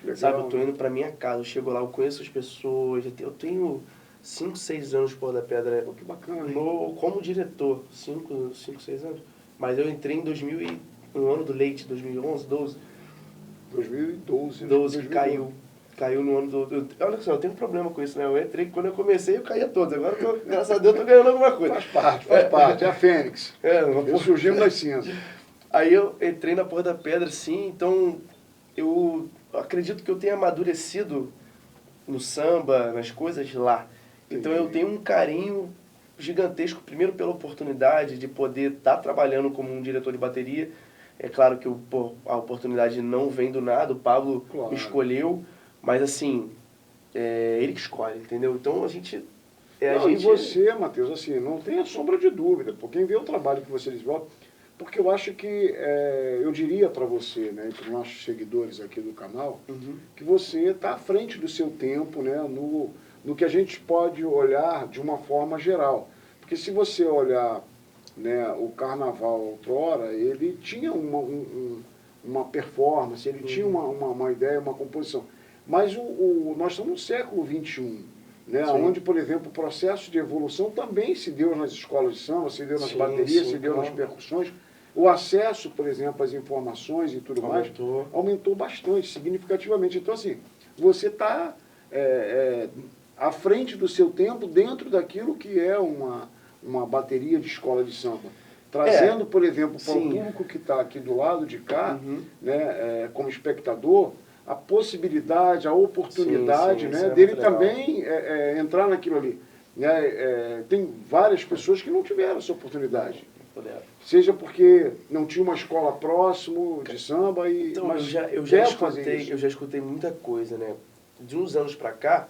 Speaker 1: Legal,
Speaker 2: sabe, eu estou indo para minha casa, eu chego lá, eu conheço as pessoas, eu tenho 5, 6 anos de Porto da Pedra.
Speaker 1: Pô, que bacana,
Speaker 2: como diretor, 5, 6 anos. Mas eu entrei em no ano do leite, 2011, 12.
Speaker 1: 2012.
Speaker 2: 12, que caiu no ano do... Olha só, eu tenho um problema com isso, né? Eu entrei, quando eu comecei, eu caía todos. Agora, graças a Deus, eu tô ganhando alguma coisa.
Speaker 1: Faz parte. É a Fênix. Surgindo das cinzas.
Speaker 2: Aí eu entrei na Porta da Pedra, sim, então eu acredito que eu tenha amadurecido no samba, nas coisas lá. Então eu tenho um carinho gigantesco, primeiro pela oportunidade de poder estar trabalhando como um diretor de bateria. É claro que a oportunidade não vem do nada, o Pablo me escolheu, mas assim, ele que escolhe, entendeu? Então a gente...
Speaker 1: E você, Matheus, assim, não tenha sombra de dúvida, por quem vê o trabalho que você desenvolve, porque eu acho que, eu diria para você, né, e para os nossos seguidores aqui do canal, que você está à frente do seu tempo, né, no que a gente pode olhar de uma forma geral. Porque se você olhar, né, o Carnaval outrora, ele tinha uma performance, ele tinha uma ideia, uma composição. Mas nós estamos no século XXI, né, onde, por exemplo, o processo de evolução também se deu nas escolas de samba, se deu nas baterias, se deu nas percussões. O acesso, por exemplo, às informações e tudo mais, aumentou bastante, significativamente. Então, assim, você está à frente do seu tempo dentro daquilo que é uma bateria de escola de samba. Trazendo, por exemplo, para o público que está aqui do lado de cá, né, como espectador, a possibilidade, a oportunidade né, dele também entrar naquilo ali. Né, tem várias pessoas que não tiveram essa oportunidade. Seja porque não tinha uma escola próximo de samba e...
Speaker 2: Então, eu já escutei muita coisa, né? De uns anos para cá,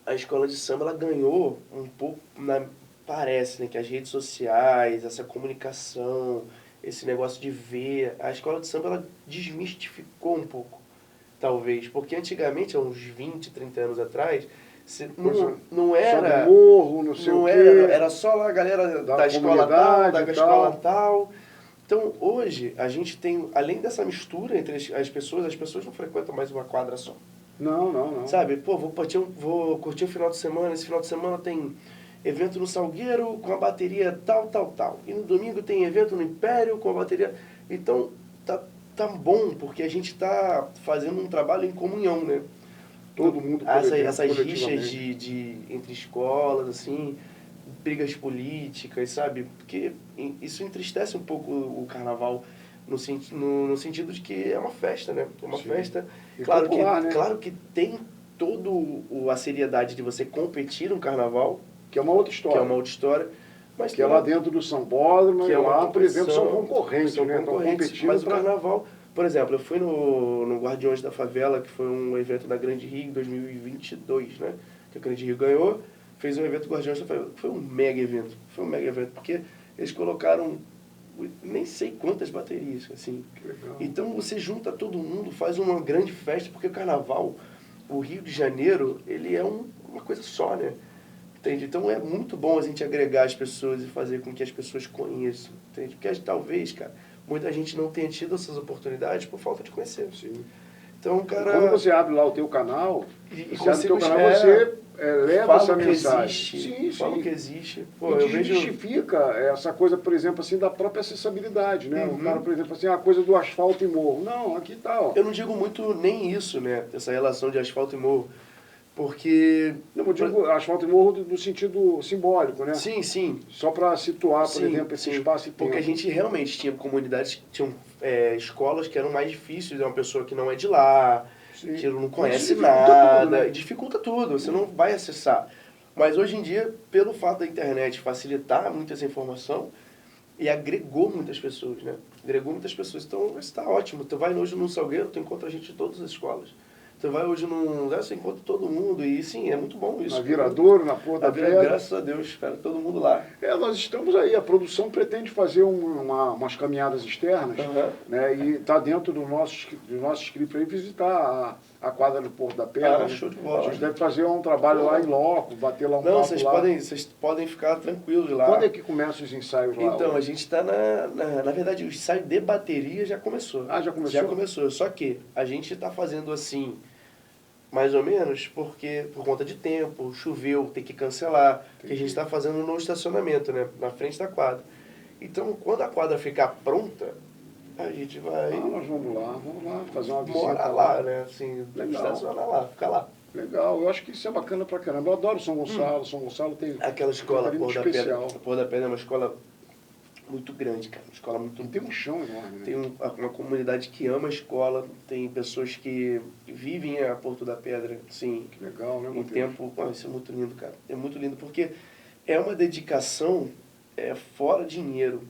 Speaker 2: a escola de samba ela ganhou um pouco, parece, né, que as redes sociais, essa comunicação, esse negócio de ver, a escola de samba ela desmistificou um pouco, talvez, porque antigamente, há uns 20, 30 anos atrás, não era...
Speaker 1: morro, não sei o quê.
Speaker 2: Era só lá a galera da escola tal, da escola tal. Então, hoje, a gente tem, além dessa mistura entre as pessoas não frequentam mais uma quadra só.
Speaker 1: Não.
Speaker 2: Sabe, pô, vou curtir o final de semana, esse final de semana tem evento no Salgueiro com a bateria tal. E no domingo tem evento no Império com a bateria... Então, tá bom, porque a gente tá fazendo um trabalho em comunhão, né?
Speaker 1: Todo mundo
Speaker 2: essas rixas entre escolas, assim, brigas políticas, sabe? Porque isso entristece um pouco o carnaval no sentido de que é uma festa, né? É uma festa. Claro, popular, né? Claro que tem toda a seriedade de você competir no carnaval.
Speaker 1: Que é uma outra história.
Speaker 2: Mas
Speaker 1: que é lá dentro do Sambódromo, que lá, por exemplo, são concorrentes, né? Estão competindo.
Speaker 2: Mas o carnaval... Por exemplo, eu fui no Guardiões da Favela, que foi um evento da Grande Rio em 2022, né? Que a Grande Rio ganhou, fez um evento Guardiões da Favela. Foi um mega evento, porque eles colocaram nem sei quantas baterias, assim.
Speaker 1: Que legal.
Speaker 2: Então você junta todo mundo, faz uma grande festa, porque o carnaval, o Rio de Janeiro, ele é uma coisa só, né? Entende? Então é muito bom a gente agregar as pessoas e fazer com que as pessoas conheçam, entende? Porque talvez, cara, muita gente não tenha tido essas oportunidades por falta de conhecer.
Speaker 1: Sim.
Speaker 2: Então, cara...
Speaker 1: Quando você abre lá o teu canal, você abre o teu canal,
Speaker 2: é,
Speaker 1: você leva essa
Speaker 2: que
Speaker 1: mensagem.
Speaker 2: existe,
Speaker 1: Sim,
Speaker 2: falo
Speaker 1: sim.
Speaker 2: que existe. Pô,
Speaker 1: E
Speaker 2: eu vejo...
Speaker 1: desmistifica essa coisa, por exemplo, assim, da própria acessibilidade, né?
Speaker 2: Uhum.
Speaker 1: O cara, por exemplo, assim, a coisa do asfalto e morro. Não, aqui tá, ó.
Speaker 2: Eu não digo muito nem isso, né? Essa relação de asfalto e morro. Porque...
Speaker 1: Não, eu digo asfalto e morro no sentido simbólico, né?
Speaker 2: Sim, sim.
Speaker 1: Só para situar, por
Speaker 2: Sim,
Speaker 1: exemplo, esse
Speaker 2: sim.
Speaker 1: espaço e tempo.
Speaker 2: Porque a gente realmente tinha comunidades, tinham escolas que eram mais difíceis, é uma pessoa que não é de lá,
Speaker 1: Sim.
Speaker 2: que não conhece
Speaker 1: Dificulta
Speaker 2: nada,
Speaker 1: tudo, né?
Speaker 2: dificulta tudo, você não vai acessar. Mas hoje em dia, pelo fato da internet facilitar muito essa informação, e agregou muitas pessoas, né? Agregou muitas pessoas. Então, isso está ótimo. Tu vai hoje no Salgueiro, tu encontra gente de todas as escolas. Tu vai hoje num lugar, você encontra todo mundo. E sim, é muito bom isso.
Speaker 1: Na Viradouro, na Porta da Pedra.
Speaker 2: Graças a Deus, espera todo mundo lá.
Speaker 1: Nós estamos aí, a produção pretende fazer umas caminhadas externas,
Speaker 2: Uhum.
Speaker 1: né? E está dentro do nosso script aí visitar a quadra do Porto da Pedra.
Speaker 2: Ah, show de bola.
Speaker 1: A gente deve fazer um trabalho lá em loco, bater lá um
Speaker 2: Não,
Speaker 1: papo
Speaker 2: vocês
Speaker 1: lá.
Speaker 2: podem ficar tranquilos lá.
Speaker 1: Quando é que começam os ensaios lá?
Speaker 2: Então, a gente está na verdade, o ensaio de bateria já começou.
Speaker 1: Ah, já começou?
Speaker 2: Já começou, só que a gente está fazendo assim, mais ou menos, porque por conta de tempo, choveu, tem que cancelar, que a gente está fazendo no estacionamento, né, na frente da quadra. Então, quando a quadra ficar pronta, a gente vai
Speaker 1: Nós vamos lá fazer uma visita.
Speaker 2: morar lá, né, assim,
Speaker 1: Legal.
Speaker 2: estacionar lá, ficar lá.
Speaker 1: Legal, eu acho que isso é bacana pra caramba. Eu adoro São Gonçalo, São Gonçalo tem
Speaker 2: Aquela escola,
Speaker 1: um carinho
Speaker 2: Porto da Pedra,
Speaker 1: especial.
Speaker 2: Porto da Pedra é uma escola muito grande, cara, uma escola muito...
Speaker 1: E tem um chão enorme, né?
Speaker 2: Tem uma comunidade que ama a escola, tem pessoas que vivem a Porto da Pedra, sim,
Speaker 1: Que legal, né,
Speaker 2: em
Speaker 1: Matheus?
Speaker 2: tempo... Isso é muito lindo, cara. É muito lindo, porque é uma dedicação fora dinheiro,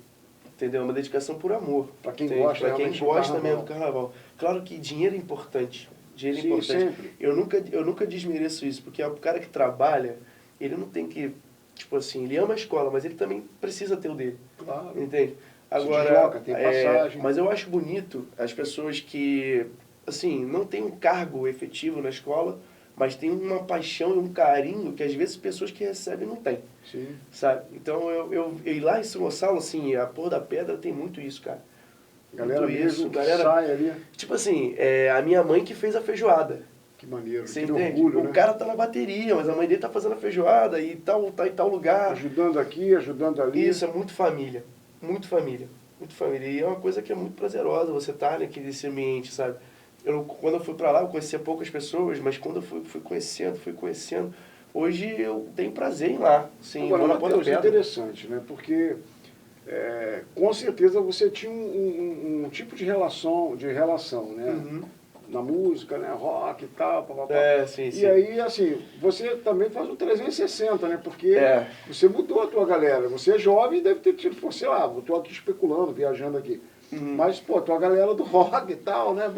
Speaker 2: entendeu? É uma dedicação por amor.
Speaker 1: Pra quem
Speaker 2: entende?
Speaker 1: gosta
Speaker 2: Pra quem
Speaker 1: realmente do
Speaker 2: gosta
Speaker 1: carnaval.
Speaker 2: mesmo do carnaval. Claro que dinheiro é importante. Dinheiro é
Speaker 1: Sim,
Speaker 2: importante.
Speaker 1: sempre.
Speaker 2: Eu nunca desmereço isso, porque o cara que trabalha, ele não tem que... Tipo assim, ele ama a escola, mas ele também precisa ter o dele.
Speaker 1: Claro.
Speaker 2: Entende?
Speaker 1: Se desloca, tem passagem.
Speaker 2: Mas eu acho bonito as pessoas que, assim, não tem um cargo efetivo na escola, mas tem uma paixão e um carinho que às vezes pessoas que recebem não têm,
Speaker 1: Sim.
Speaker 2: sabe? Então, e lá em São Gonçalo, assim, a Porra da Pedra tem muito isso, cara.
Speaker 1: Galera
Speaker 2: Muito
Speaker 1: mesmo
Speaker 2: isso,
Speaker 1: que
Speaker 2: galera...
Speaker 1: sai ali.
Speaker 2: Tipo assim, a minha mãe que fez a feijoada.
Speaker 1: Que maneiro,
Speaker 2: Você
Speaker 1: que
Speaker 2: entende?
Speaker 1: orgulho,
Speaker 2: O
Speaker 1: né?
Speaker 2: cara tá na bateria, mas a mãe dele tá fazendo a feijoada e tá em tal lugar.
Speaker 1: Ajudando aqui, ajudando ali.
Speaker 2: Isso, é muito família. Muito família. Muito família. E é uma coisa que é muito prazerosa você estar nesse ambiente, sabe? Quando eu fui pra lá, eu conhecia poucas pessoas, mas quando eu fui conhecendo. Hoje eu tenho prazer em ir lá. Sim,
Speaker 1: Agora,
Speaker 2: vou na Porta da
Speaker 1: Matheus, é
Speaker 2: Pedra.
Speaker 1: interessante, né? Porque com certeza você tinha um tipo de relação, né?
Speaker 2: Uhum.
Speaker 1: Na música, né? Rock e tal, papapá.
Speaker 2: Sim,
Speaker 1: E
Speaker 2: sim.
Speaker 1: aí, assim, você também faz um 360, né? Porque você mudou a tua galera. Você é jovem e deve ter tido, pô, sei lá, eu tô aqui especulando, viajando aqui.
Speaker 2: Uhum.
Speaker 1: Mas, pô, tua galera do rock e tal, né?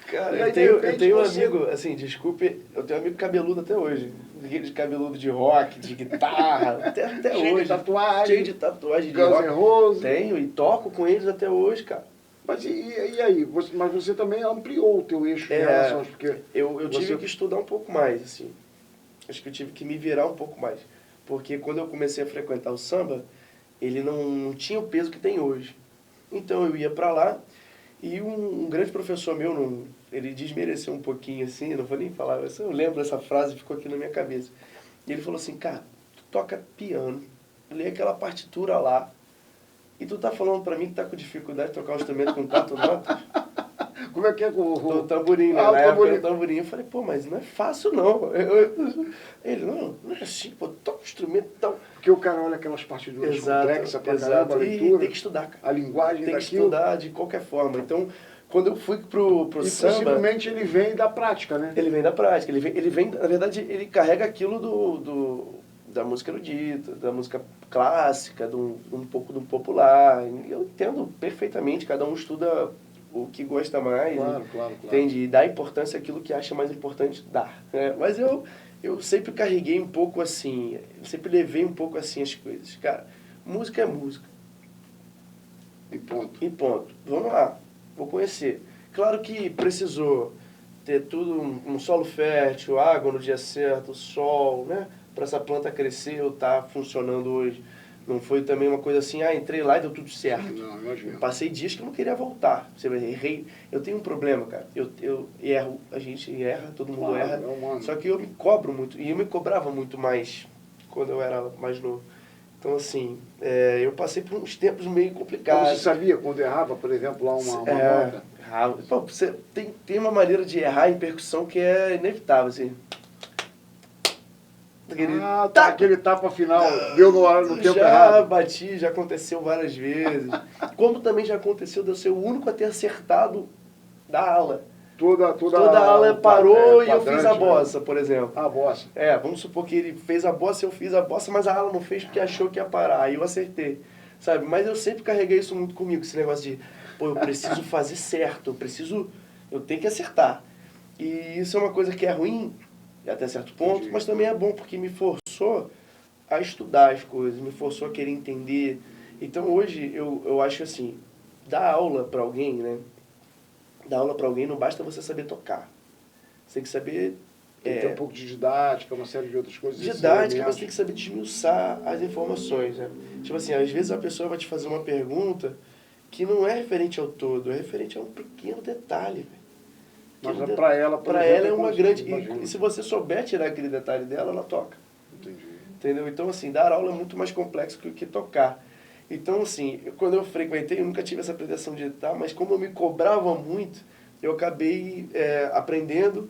Speaker 2: Cara,
Speaker 1: E aí,
Speaker 2: eu tenho
Speaker 1: de repente,
Speaker 2: um
Speaker 1: você-
Speaker 2: amigo, assim, desculpe, eu tenho um amigo cabeludo até hoje. De cabeludo de rock, de guitarra, até
Speaker 1: Cheio
Speaker 2: hoje.
Speaker 1: de tatuagem.
Speaker 2: Cheio de tatuagem de
Speaker 1: Guns
Speaker 2: rock.
Speaker 1: N' Roses.
Speaker 2: Tenho e toco com eles até hoje, cara.
Speaker 1: Mas e aí? Mas você também ampliou o teu eixo de relações, porque
Speaker 2: Eu tive
Speaker 1: você-
Speaker 2: que estudar um pouco mais, assim. Acho que eu tive que me virar um pouco mais. Porque quando eu comecei a frequentar o samba, ele não tinha o peso que tem hoje. Então eu ia pra lá e um grande professor meu, ele desmereceu um pouquinho assim, não vou nem falar, eu lembro essa frase, ficou aqui na minha cabeça. E ele falou assim, cara, tu toca piano, lê aquela partitura lá, e tu tá falando pra mim que tá com dificuldade de tocar um instrumento com 4 notas?
Speaker 1: Como é que é com
Speaker 2: O tamborim, né?
Speaker 1: Ah, o
Speaker 2: Na época
Speaker 1: tamborim.
Speaker 2: era o tamborim. Eu falei, pô, mas não é fácil não. Ele, não é assim, pô, toca um instrumento e tal.
Speaker 1: Porque o cara olha aquelas partituras complexas pra caramba, a
Speaker 2: E
Speaker 1: leitura,
Speaker 2: tem que estudar, cara.
Speaker 1: a linguagem
Speaker 2: Tem que
Speaker 1: daquilo.
Speaker 2: estudar de qualquer forma. Então, quando eu fui pro
Speaker 1: E
Speaker 2: samba,
Speaker 1: possivelmente ele vem da prática, né?
Speaker 2: ele vem da prática. Ele vem, na verdade, ele carrega aquilo da música erudita, da música clássica, um pouco do popular. E eu entendo perfeitamente, cada um estuda o que gosta mais.
Speaker 1: Claro.
Speaker 2: Entende? E dá importância àquilo que acha mais importante dar. Né? Mas eu sempre carreguei um pouco assim, eu sempre levei um pouco assim as coisas. Cara, música é música.
Speaker 1: E ponto.
Speaker 2: E ponto. Vamos lá, vou conhecer. Claro que precisou ter tudo, um solo fértil, água no dia certo, sol, né? Para essa planta crescer ou tá funcionando hoje. Não foi também uma coisa assim, entrei lá e deu tudo certo.
Speaker 1: Não, imagina.
Speaker 2: Passei dias que eu não queria voltar. Você errei. Eu tenho um problema, cara. Eu erro, a gente erra, todo mundo erra.
Speaker 1: É humano.
Speaker 2: Só que eu me cobro muito. E eu me cobrava muito mais quando eu era mais novo. Então, assim, eu passei por uns tempos meio complicados.
Speaker 1: Você sabia quando errava, por exemplo, lá uma nota?
Speaker 2: Errava. Pô, você tem uma maneira de errar em percussão que é inevitável, assim.
Speaker 1: Aquele tapa final, deu no tempo errado.
Speaker 2: Já bati, já aconteceu várias vezes. Como também já aconteceu de eu ser o único a ter acertado da ala.
Speaker 1: Toda
Speaker 2: a ala parou e eu fiz a
Speaker 1: né?
Speaker 2: bossa, por exemplo.
Speaker 1: A bossa.
Speaker 2: Vamos supor que ele fez a bossa, eu fiz a bossa, mas a ala não fez porque achou que ia parar. Aí eu acertei, sabe? Mas eu sempre carreguei isso muito comigo, esse negócio de, eu preciso fazer certo, eu tenho que acertar. E isso é uma coisa que é ruim, até certo ponto,
Speaker 1: Entendi.
Speaker 2: mas também é bom porque me forçou a estudar as coisas, me forçou a querer entender. Então hoje eu acho assim, dar aula para alguém, né? Dar aula para alguém não basta você saber tocar. Você tem que saber...
Speaker 1: Tem que ter um pouco de didática, uma série de outras coisas.
Speaker 2: Didática, mas tem que saber desmiuçar as informações, né? Tipo assim, às vezes a pessoa vai te fazer uma pergunta que não é referente ao todo, é referente a um pequeno detalhe, velho.
Speaker 1: Mas para ela, por
Speaker 2: pra
Speaker 1: exemplo,
Speaker 2: ela é uma grande...
Speaker 1: imagina.
Speaker 2: E se você souber tirar aquele detalhe dela, ela toca.
Speaker 1: Entendi.
Speaker 2: Entendeu? Então, assim, dar aula é muito mais complexo que tocar. Então, assim, quando eu frequentei, eu nunca tive essa pretensão de dar, mas como eu me cobrava muito, eu acabei aprendendo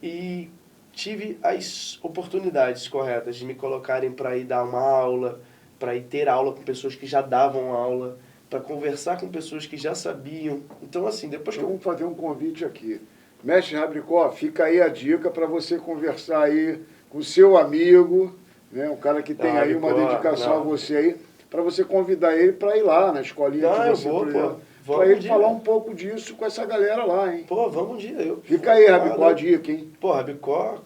Speaker 2: e tive as oportunidades corretas de me colocarem para ir dar uma aula, para ir ter aula com pessoas que já davam aula, para conversar com pessoas que já sabiam. Então, assim, depois que
Speaker 1: Vamos fazer um convite aqui. Mestre Rabricó, fica aí a dica para você conversar aí com o seu amigo, né, um cara que tem aí uma dedicação a você aí, para você convidar ele para ir lá na escolinha que você, por exemplo, para ele falar um pouco disso com essa galera lá, hein?
Speaker 2: Pô, vamos um dia.
Speaker 1: Fica aí, Rabicó, a dica, hein?
Speaker 2: Pô, Rabicó,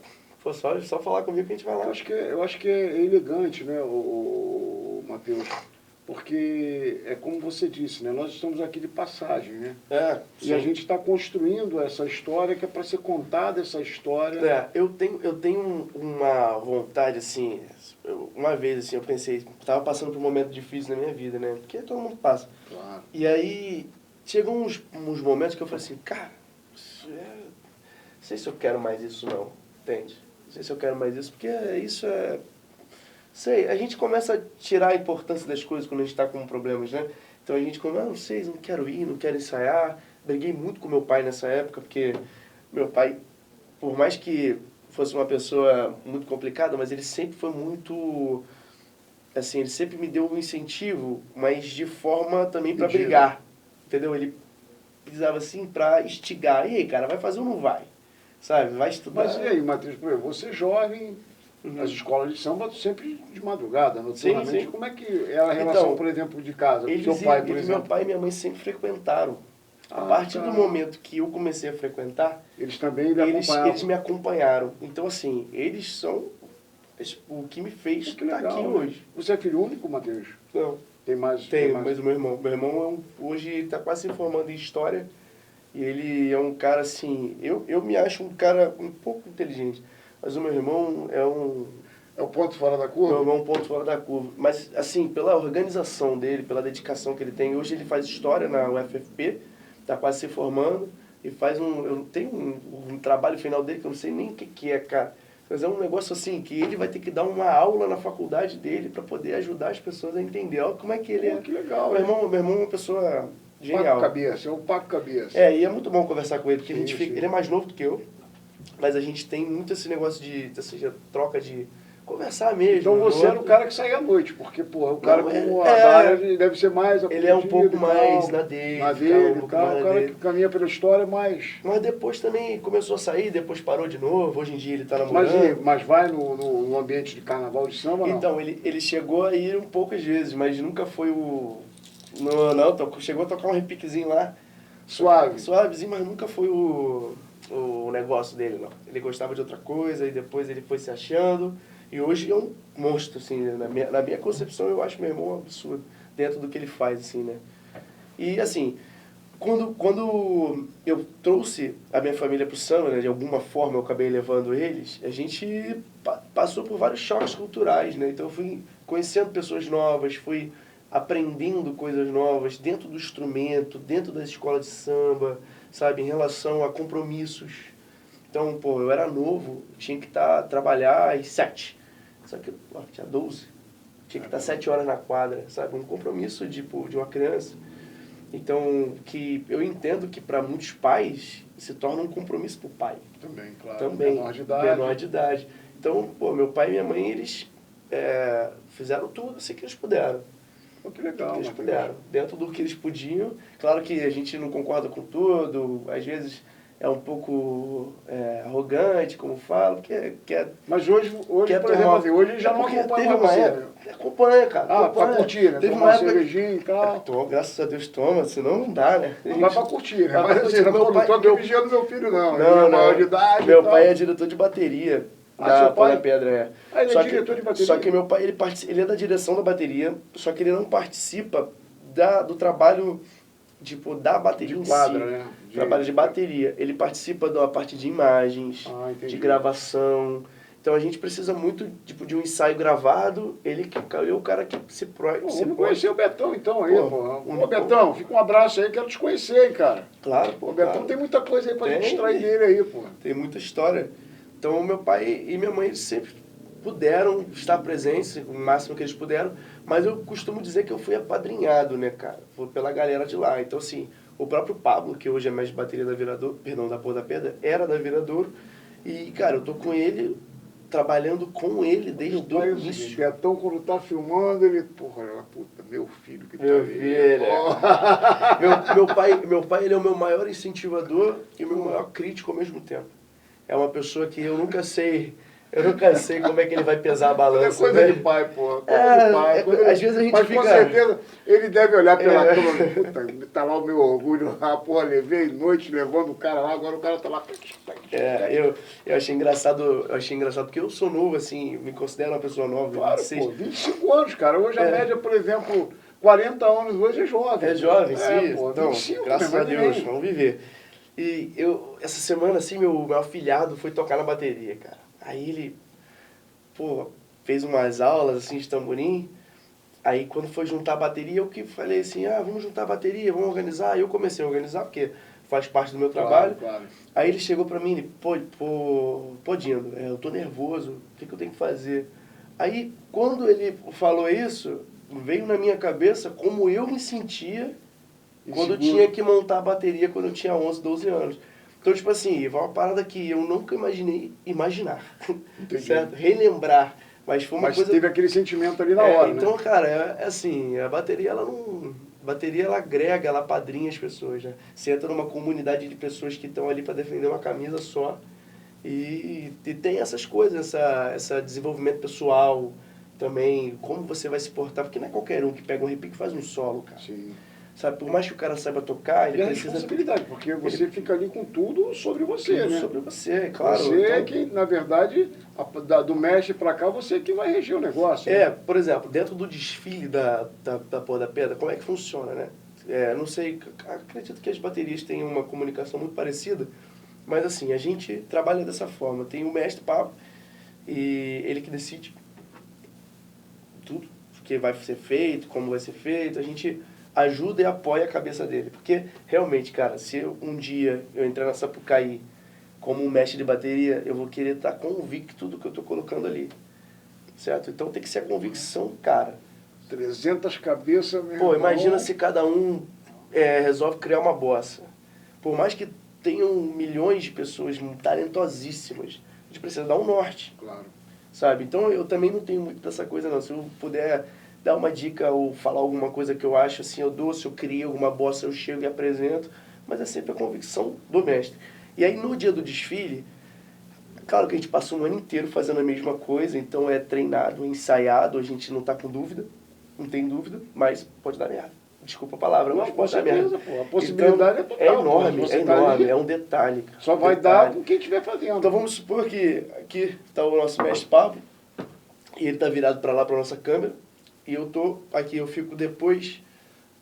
Speaker 2: só falar comigo que a gente vai lá.
Speaker 1: Eu acho que é elegante, né, o Matheus? Porque é como você disse, né? Nós estamos aqui de passagem, né? E a gente está construindo essa história que é para ser contada essa história.
Speaker 2: Eu tenho uma vontade, assim, uma vez, assim, eu pensei, estava passando por um momento difícil na minha vida, né? Porque todo mundo passa.
Speaker 1: Claro.
Speaker 2: E aí, chegou uns momentos que eu falei assim, cara, não sei se eu quero mais isso não, entende? Não sei se eu quero mais isso, porque isso é... Sei, a gente começa a tirar a importância das coisas quando a gente está com problemas, né? Então a gente começa, não sei, não quero ir, não quero ensaiar. Briguei muito com meu pai nessa época, porque meu pai, por mais que fosse uma pessoa muito complicada, mas ele sempre foi muito... Assim, ele sempre me deu um incentivo, mas de forma também para brigar, entendeu? Ele precisava assim para instigar. E aí, cara, vai fazer ou não vai? Sabe, vai estudar.
Speaker 1: Mas e aí, Matheus, você jovem... As escolas de samba sempre de madrugada, noturnamente.
Speaker 2: Sim.
Speaker 1: Como é que é a relação,
Speaker 2: então,
Speaker 1: por exemplo, de casa? Seu pai, por exemplo?
Speaker 2: Meu pai e minha mãe sempre frequentaram. A partir do momento que eu comecei a frequentar,
Speaker 1: eles também
Speaker 2: eles me acompanharam. Então, assim, eles são o que me fez estar aqui hoje.
Speaker 1: Você é filho único, Matheus?
Speaker 2: Não.
Speaker 1: Tem mais?
Speaker 2: Tenho, mas o meu irmão. Meu irmão hoje está quase se formando em História. E ele é um cara, assim... Eu me acho um cara um pouco inteligente. Mas o meu irmão é
Speaker 1: o ponto fora da curva?
Speaker 2: Meu irmão é um ponto fora da curva. Mas, assim, pela organização dele, pela dedicação que ele tem. Hoje ele faz História na UFFP, está quase se formando. E faz eu tenho um trabalho final dele que eu não sei nem o que é, cara. Mas é um negócio assim, que ele vai ter que dar uma aula na faculdade dele para poder ajudar as pessoas a entender. Olha como é que ele é.
Speaker 1: Que legal.
Speaker 2: Meu irmão é uma pessoa genial.
Speaker 1: É um papo cabeça.
Speaker 2: E é muito bom conversar com ele, porque ele é mais novo do que eu. Mas a gente tem muito esse negócio de troca de conversar mesmo.
Speaker 1: Então você era o cara que saía à noite, porque, o cara como a Dália deve ser mais...
Speaker 2: Ele é um pouco mais na dele.
Speaker 1: O cara que caminha pela história mais...
Speaker 2: Mas depois também começou a sair, depois parou de novo, hoje em dia ele tá namorando.
Speaker 1: Mas vai no ambiente de carnaval de samba, não?
Speaker 2: Então, ele chegou a ir poucas vezes, mas nunca foi o... Não, chegou a tocar um repiquezinho lá. Suavezinho, mas nunca foi o negócio dele, não. Ele gostava de outra coisa e depois ele foi se achando. E hoje é um monstro, assim, na minha concepção eu acho meu irmão um absurdo dentro do que ele faz, assim, né? E assim, quando eu trouxe a minha família para o samba, né, de alguma forma eu acabei levando eles, a gente passou por vários choques culturais, né? Então eu fui conhecendo pessoas novas, fui aprendendo coisas novas dentro do instrumento, dentro da escola de samba, sabe, em relação a compromissos. Então, pô, eu era novo, tinha que trabalhar às 7. Só que eu tinha 12. Tinha que estar 7 horas na quadra, sabe? Um compromisso tipo, de uma criança. Então, que eu entendo que para muitos pais se torna um compromisso para o pai.
Speaker 1: Também, claro.
Speaker 2: Também.
Speaker 1: Menor de idade.
Speaker 2: Menor de idade. Então, pô, meu pai e minha mãe, eles fizeram tudo assim que eles puderam.
Speaker 1: Pô, que legal,
Speaker 2: Eles puderam. Dentro do que eles podiam. Claro que a gente não concorda com tudo. Às vezes é um pouco arrogante, como falo, porque quer...
Speaker 1: Mas hoje por exemplo, assim, hoje já não acompanha mais você, né?
Speaker 2: Acompanha, cara.
Speaker 1: Ah,
Speaker 2: acompanha.
Speaker 1: pra curtir, né?
Speaker 2: Teve
Speaker 1: Tomar
Speaker 2: uma época...
Speaker 1: cervejinha e tal.
Speaker 2: Graças a Deus toma, senão não dá, né?
Speaker 1: Vai pra curtir, né?
Speaker 2: Vai pra
Speaker 1: Mas
Speaker 2: curtir.
Speaker 1: assim,
Speaker 2: Meu
Speaker 1: não tô aqui
Speaker 2: pai-
Speaker 1: vigiando meu filho, não. Ele
Speaker 2: Não,
Speaker 1: é maior
Speaker 2: não.
Speaker 1: de idade
Speaker 2: Meu
Speaker 1: e tal.
Speaker 2: pai é diretor de bateria
Speaker 1: Ah,
Speaker 2: da
Speaker 1: seu
Speaker 2: Pau da
Speaker 1: pai?
Speaker 2: Pedra,
Speaker 1: Ah, ele é diretor de bateria?
Speaker 2: Só que meu pai, ele é da direção da bateria, só que ele não participa do trabalho, tipo, da bateria
Speaker 1: De
Speaker 2: em
Speaker 1: quadra,
Speaker 2: si.
Speaker 1: né?
Speaker 2: Trabalho de bateria. Ele participa da parte de imagens,
Speaker 1: Ah, entendi.
Speaker 2: de gravação. Então a gente precisa muito, tipo, de um ensaio gravado. Ele é o cara que se
Speaker 1: Pô, vamos conhecer o Betão então aí,
Speaker 2: Pô,
Speaker 1: pô. Ô, Betão, fica um abraço aí, quero te conhecer, hein, cara.
Speaker 2: Claro, pô.
Speaker 1: O Betão
Speaker 2: claro.
Speaker 1: tem muita coisa aí pra gente
Speaker 2: Tem.
Speaker 1: extrair dele aí, pô.
Speaker 2: Tem muita história. Então, meu pai e minha mãe eles sempre puderam estar presentes, o máximo que eles puderam, mas eu costumo dizer que eu fui apadrinhado, né, cara? Foi pela galera de lá. Então, assim, o próprio Pablo, que hoje é mestre de bateria da Viradouro, perdão, da Pau da Pedra, era da Viradouro. E, cara, eu tô com ele, trabalhando com ele desde o
Speaker 1: Pai,
Speaker 2: início.
Speaker 1: o Betão, quando tá filmando, ele, porra, puta, meu filho que
Speaker 2: Meu
Speaker 1: tá ali.
Speaker 2: filho.
Speaker 1: Pô.
Speaker 2: Meu pai, ele é o meu maior incentivador e o meu maior crítico ao mesmo tempo. É uma pessoa que eu nunca sei como é que ele vai pesar a
Speaker 1: É
Speaker 2: balança.
Speaker 1: coisa
Speaker 2: né?
Speaker 1: de pai, porra. Coisa de pai. Coisa
Speaker 2: às vezes a gente
Speaker 1: Mas
Speaker 2: fica...
Speaker 1: com certeza ele deve olhar pela câmera. Puta, tá lá o meu orgulho lá, porra, levei noite levando o cara lá, agora o cara tá lá.
Speaker 2: Eu achei engraçado, porque eu sou novo, assim, me considero uma pessoa nova.
Speaker 1: Claro,
Speaker 2: 26.
Speaker 1: pô, 25 anos, cara. Hoje a média, por exemplo, 40 anos hoje é jovem.
Speaker 2: É jovem, sim.
Speaker 1: Pô,
Speaker 2: Então,
Speaker 1: 25,
Speaker 2: graças
Speaker 1: né?
Speaker 2: a Deus,
Speaker 1: Nem.
Speaker 2: vamos viver. E essa semana, assim, meu afilhado foi tocar na bateria, cara. Aí ele, pô, fez umas aulas, assim, de tamborim. Aí, quando foi juntar a bateria, eu que falei assim, vamos juntar a bateria, vamos organizar. Aí eu comecei a organizar, porque faz parte do meu trabalho.
Speaker 1: Claro.
Speaker 2: Aí ele chegou pra mim e pô, Dindo, eu tô nervoso, o que eu tenho que fazer? Aí, quando ele falou isso, veio na minha cabeça como eu me sentia quando eu tinha que montar a bateria quando eu tinha 11, 12 anos. Então, tipo assim, foi uma parada que eu nunca imaginei imaginar, certo? Relembrar, mas foi uma
Speaker 1: Mas
Speaker 2: coisa...
Speaker 1: teve aquele sentimento ali na hora,
Speaker 2: Então,
Speaker 1: né?
Speaker 2: cara, assim, a bateria, ela agrega, ela apadrinha as pessoas, né? Você entra numa comunidade de pessoas que estão ali para defender uma camisa só e tem essas coisas, essa desenvolvimento pessoal também, como você vai se portar, porque não é qualquer um que pega um repique e faz um solo, cara.
Speaker 1: Sim.
Speaker 2: Sabe, por mais que o cara saiba tocar, ele
Speaker 1: E a
Speaker 2: precisa...
Speaker 1: responsabilidade, porque você fica ali com tudo sobre você,
Speaker 2: Tudo
Speaker 1: né?
Speaker 2: sobre você, claro.
Speaker 1: Você é
Speaker 2: Então,
Speaker 1: que, na verdade, do mestre pra cá, você é que vai reger o negócio. né?
Speaker 2: por exemplo, dentro do desfile da Pau da Pedra, como é que funciona, né? Não sei, acredito que as baterias têm uma comunicação muito parecida, mas assim, a gente trabalha dessa forma. Tem o mestre Pablo, e ele que decide tudo que vai ser feito, como vai ser feito, a gente ajuda e apoia a cabeça dele. Porque, realmente, cara, se um dia eu entrar na Sapucaí como um mestre de bateria, eu vou querer estar convicto do que eu estou colocando ali. Certo? Então tem que ser a convicção, cara.
Speaker 1: 300 cabeças, meu
Speaker 2: Pô,
Speaker 1: irmão.
Speaker 2: imagina se cada um resolve criar uma bossa. Por mais que tenham milhões de pessoas talentosíssimas, a gente precisa dar um norte.
Speaker 1: Claro.
Speaker 2: Sabe? Então eu também não tenho muito dessa coisa, não. Se eu puder dar uma dica ou falar alguma coisa que eu acho, assim, eu dou, se eu crio alguma bossa, eu chego e apresento, mas é sempre a convicção do mestre. E aí, no dia do desfile, claro que a gente passa um ano inteiro fazendo a mesma coisa, então é treinado, ensaiado, a gente não tá com dúvida, não tem dúvida, mas pode dar merda. Desculpa a palavra, mas pode dar merda.
Speaker 1: Pô. A possibilidade
Speaker 2: então,
Speaker 1: é total.
Speaker 2: enorme,
Speaker 1: pô. Você
Speaker 2: é
Speaker 1: tá
Speaker 2: enorme,
Speaker 1: ali,
Speaker 2: é um detalhe. Cara,
Speaker 1: só vai
Speaker 2: detalhe.
Speaker 1: dar com quem estiver fazendo.
Speaker 2: Então vamos supor que aqui está o nosso mestre Pablo, e ele está virado para lá, para nossa câmera, e eu tô aqui, eu fico depois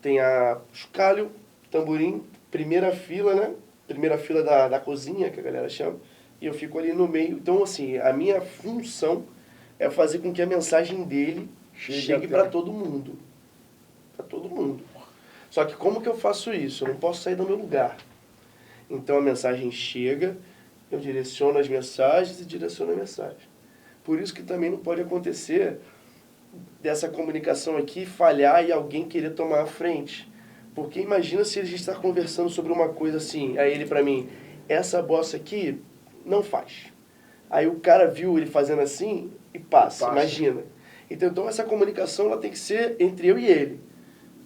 Speaker 2: tem a chocalho, tamborim, primeira fila, né? Primeira fila da cozinha, que a galera chama, e eu fico ali no meio. Então, assim, a minha função é fazer com que a mensagem dele chegue para todo mundo. Para todo mundo. Só que como que eu faço isso? Eu não posso sair do meu lugar. Então a mensagem chega, eu direciono as mensagens e direciono a mensagem. Por isso que também não pode acontecer dessa comunicação aqui falhar e alguém querer tomar a frente. Porque imagina se a gente está conversando sobre uma coisa assim, aí ele para mim, essa bossa aqui não faz. Aí o cara viu ele fazendo assim e passa. Imagina. Então essa comunicação ela tem que ser entre eu e ele.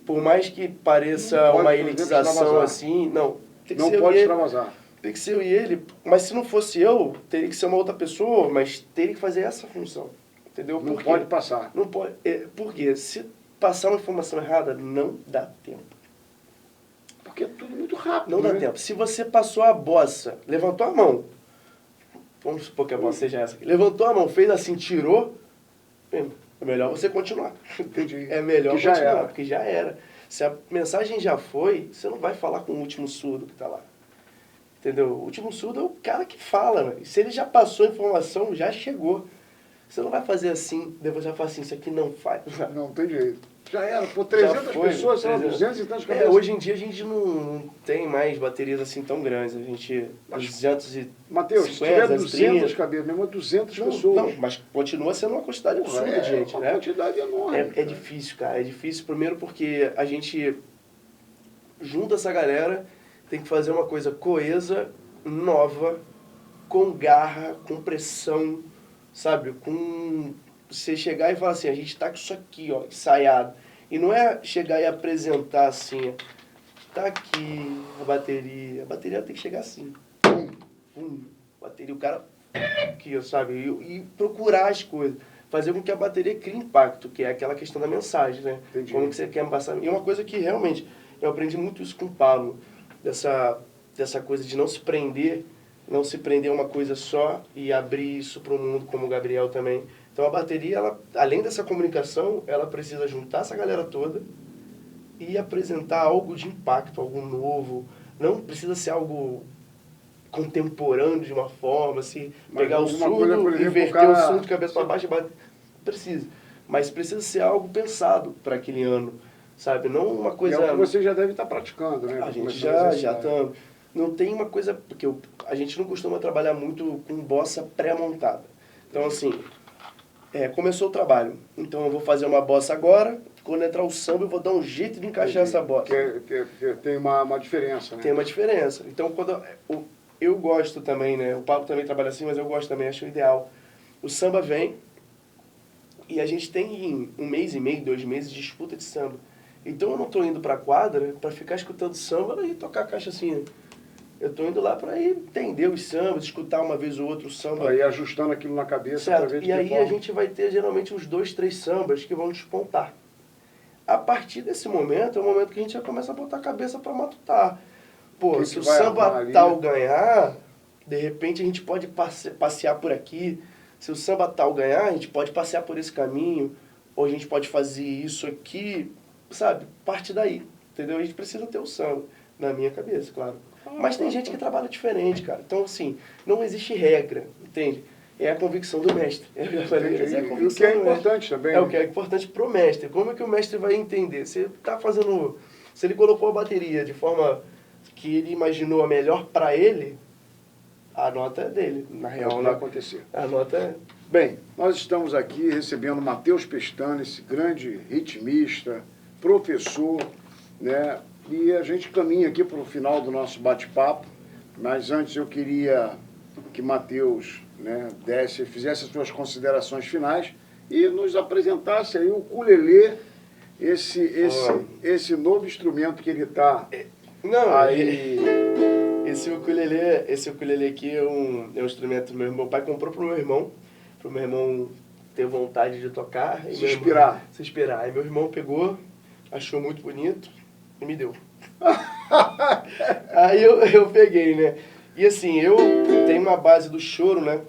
Speaker 2: Por mais que pareça uma elitização assim, não. Tem que
Speaker 1: não
Speaker 2: ser
Speaker 1: pode
Speaker 2: eu
Speaker 1: extravasar.
Speaker 2: Tem que ser eu e ele. Mas se não fosse eu, teria que ser uma outra pessoa, mas teria que fazer essa função. Entendeu?
Speaker 1: Não pode passar.
Speaker 2: Não pode. Por quê? Se passar uma informação errada, não dá tempo.
Speaker 1: Porque é tudo muito rápido.
Speaker 2: Não dá tempo. Se você passou a bossa, levantou a mão. Vamos supor que a bossa seja essa aqui. Levantou a mão, fez assim, tirou. É melhor você continuar.
Speaker 1: Entendi.
Speaker 2: É melhor
Speaker 1: que já
Speaker 2: continuar,
Speaker 1: era.
Speaker 2: porque já era. Se a mensagem já foi, você não vai falar com o último surdo que está lá. Entendeu? O último surdo é o cara que fala, né? E se ele já passou a informação, já chegou. Você não vai fazer assim, depois vai falar assim, isso aqui não faz.
Speaker 1: Não tem jeito. Já era. Por 300 pessoas, são 200 e tantas cabeças.
Speaker 2: Hoje em dia a gente não tem mais baterias assim tão grandes. A gente... 250,
Speaker 1: Mateus, se tiver 200 cabeças, mesmo 200 pessoas.
Speaker 2: Não, mas continua sendo uma quantidade absurda de gente, né?
Speaker 1: Uma quantidade enorme.
Speaker 2: É difícil, cara. É difícil, primeiro porque a gente junta essa galera, tem que fazer uma coisa coesa, nova, com garra, com pressão, sabe? Com você chegar e falar assim, a gente tá com isso aqui, ó, ensaiado. E não é chegar e apresentar assim, tá aqui a bateria. A bateria tem que chegar assim. Pum, bateria, o cara aqui, sabe? E procurar as coisas. Fazer com que a bateria crie impacto, que é aquela questão da mensagem, né?
Speaker 1: Entendi.
Speaker 2: Como que você quer passar. E uma coisa que realmente, eu aprendi muito isso com o Paulo, dessa coisa de não se prender a uma coisa só e abrir isso para o mundo, como o Gabriel também. Então a bateria, ela, além dessa comunicação, ela precisa juntar essa galera toda e apresentar algo de impacto, algo novo. Não precisa ser algo contemporâneo de uma forma, assim, pegar o surdo, inverter o surdo de cabeça para baixo e bater. Precisa. Mas precisa ser algo pensado para aquele ano, sabe? Não uma coisa...
Speaker 1: É o que você já deve estar praticando, né?
Speaker 2: A gente já está... Não tem uma coisa... Porque a gente não costuma trabalhar muito com bossa pré-montada. Então, assim... começou o trabalho. Então eu vou fazer uma bossa agora, quando entrar o samba eu vou dar um jeito de encaixar essa bossa.
Speaker 1: Que tem uma diferença, né?
Speaker 2: Tem uma diferença. Então quando eu gosto também, né? O Pablo também trabalha assim, mas eu gosto também, acho ideal. O samba vem e a gente tem 1 mês e meio, 2 meses de disputa de samba. Então eu não estou indo para a quadra para ficar escutando samba e tocar a caixa assim. Eu estou indo lá para entender os sambas, escutar uma vez ou outra o samba.
Speaker 1: Para ir ajustando aquilo na cabeça para ver de
Speaker 2: E aí
Speaker 1: que forma.
Speaker 2: a gente vai ter geralmente uns 2, 3 sambas que vão despontar. A partir desse momento, é o momento que a gente já começa a botar a cabeça para matutar. Pô, se o samba tal ganhar, de repente a gente pode passear por aqui. Se o samba tal ganhar, a gente pode passear por esse caminho. Ou a gente pode fazer isso aqui, sabe? Parte daí, entendeu? A gente precisa ter o samba, na minha cabeça, claro. Mas tem gente que trabalha diferente, cara. Então, assim, não existe regra, entende? É a convicção do mestre. Eu já falei, é a convicção
Speaker 1: o que é importante também.
Speaker 2: É o que é importante pro mestre. Como é que o mestre vai entender? Você tá fazendo... Se ele colocou a bateria de forma que ele imaginou a melhor para ele, a nota é dele. Na real,
Speaker 1: vai acontecer.
Speaker 2: A nota é...
Speaker 1: Bem, nós estamos aqui recebendo Matheus Pestana, esse grande ritmista, professor, né? E a gente caminha aqui para o final do nosso bate-papo, mas antes eu queria que Matheus, né, fizesse as suas considerações finais e nos apresentasse aí o ukulele, esse novo instrumento que ele está aí...
Speaker 2: Esse ukulele aqui é um instrumento que meu pai comprou para o meu irmão ter vontade de tocar.
Speaker 1: Se inspirar.
Speaker 2: Aí meu irmão pegou, achou muito bonito e me deu. Aí eu peguei, né? E assim, eu tenho uma base do choro, né?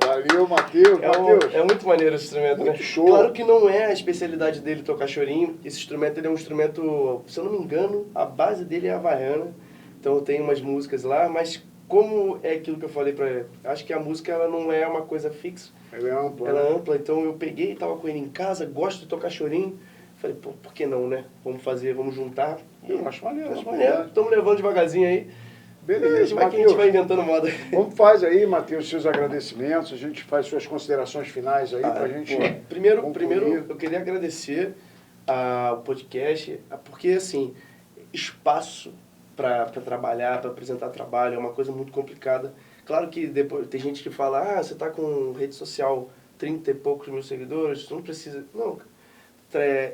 Speaker 1: Valeu, Matheus. Matheus.
Speaker 2: É muito maneiro esse instrumento,
Speaker 1: Muito
Speaker 2: né?
Speaker 1: show.
Speaker 2: Claro que não é a especialidade dele tocar chorinho. Esse instrumento ele é um instrumento, se eu não me engano, a base dele é havaiana. Então tem umas músicas lá, mas como é aquilo que eu falei pra ele, acho que a música ela não é uma coisa fixa.
Speaker 1: Ela é ampla.
Speaker 2: Ela é ampla, então eu peguei, tava com ele em casa, gosto de tocar chorinho. Falei, pô, por que não, né? Vamos fazer, vamos juntar.
Speaker 1: Eu acho maneiro.
Speaker 2: Acho maneiro, estamos levando devagarzinho aí.
Speaker 1: Beleza,
Speaker 2: Vai que a gente vai inventando moda.
Speaker 1: Vamos faz aí, Matheus, seus agradecimentos. A gente faz suas considerações finais aí pra gente.
Speaker 2: Pô, primeiro eu queria agradecer ao podcast, porque assim, espaço para trabalhar, para apresentar trabalho é uma coisa muito complicada. Claro que depois tem gente que fala, você tá com rede social 30 e poucos mil seguidores, tu não precisa. Não,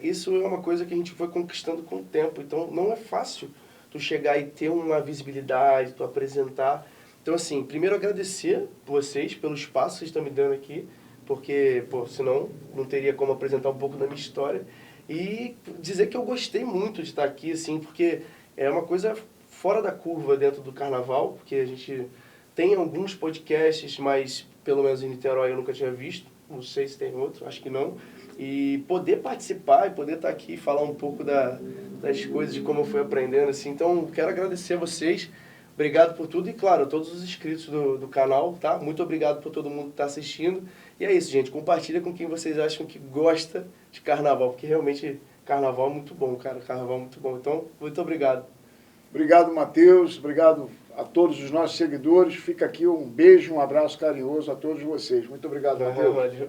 Speaker 2: isso é uma coisa que a gente foi conquistando com o tempo, então não é fácil tu chegar e ter uma visibilidade, tu apresentar. Então, assim, primeiro agradecer vocês pelo espaço que vocês estão me dando aqui, porque, pô, senão não teria como apresentar um pouco da minha história. E dizer que eu gostei muito de estar aqui, assim, porque é uma coisa fora da curva dentro do carnaval, porque a gente tem alguns podcasts, mas pelo menos em Niterói eu nunca tinha visto, não sei se tem outro, acho que não. E poder participar e poder estar aqui e falar um pouco das coisas, de como eu fui aprendendo, assim. Então, quero agradecer a vocês, obrigado por tudo e, claro, a todos os inscritos do canal, tá? Muito obrigado por todo mundo que está assistindo. E é isso, gente, compartilha com quem vocês acham que gosta de carnaval, porque realmente carnaval é muito bom, cara, carnaval é muito bom. Então, muito obrigado.
Speaker 1: Obrigado, Matheus, obrigado a todos os nossos seguidores. Fica aqui um beijo, um abraço carinhoso a todos vocês. Muito obrigado, Matheus.
Speaker 2: Valeu.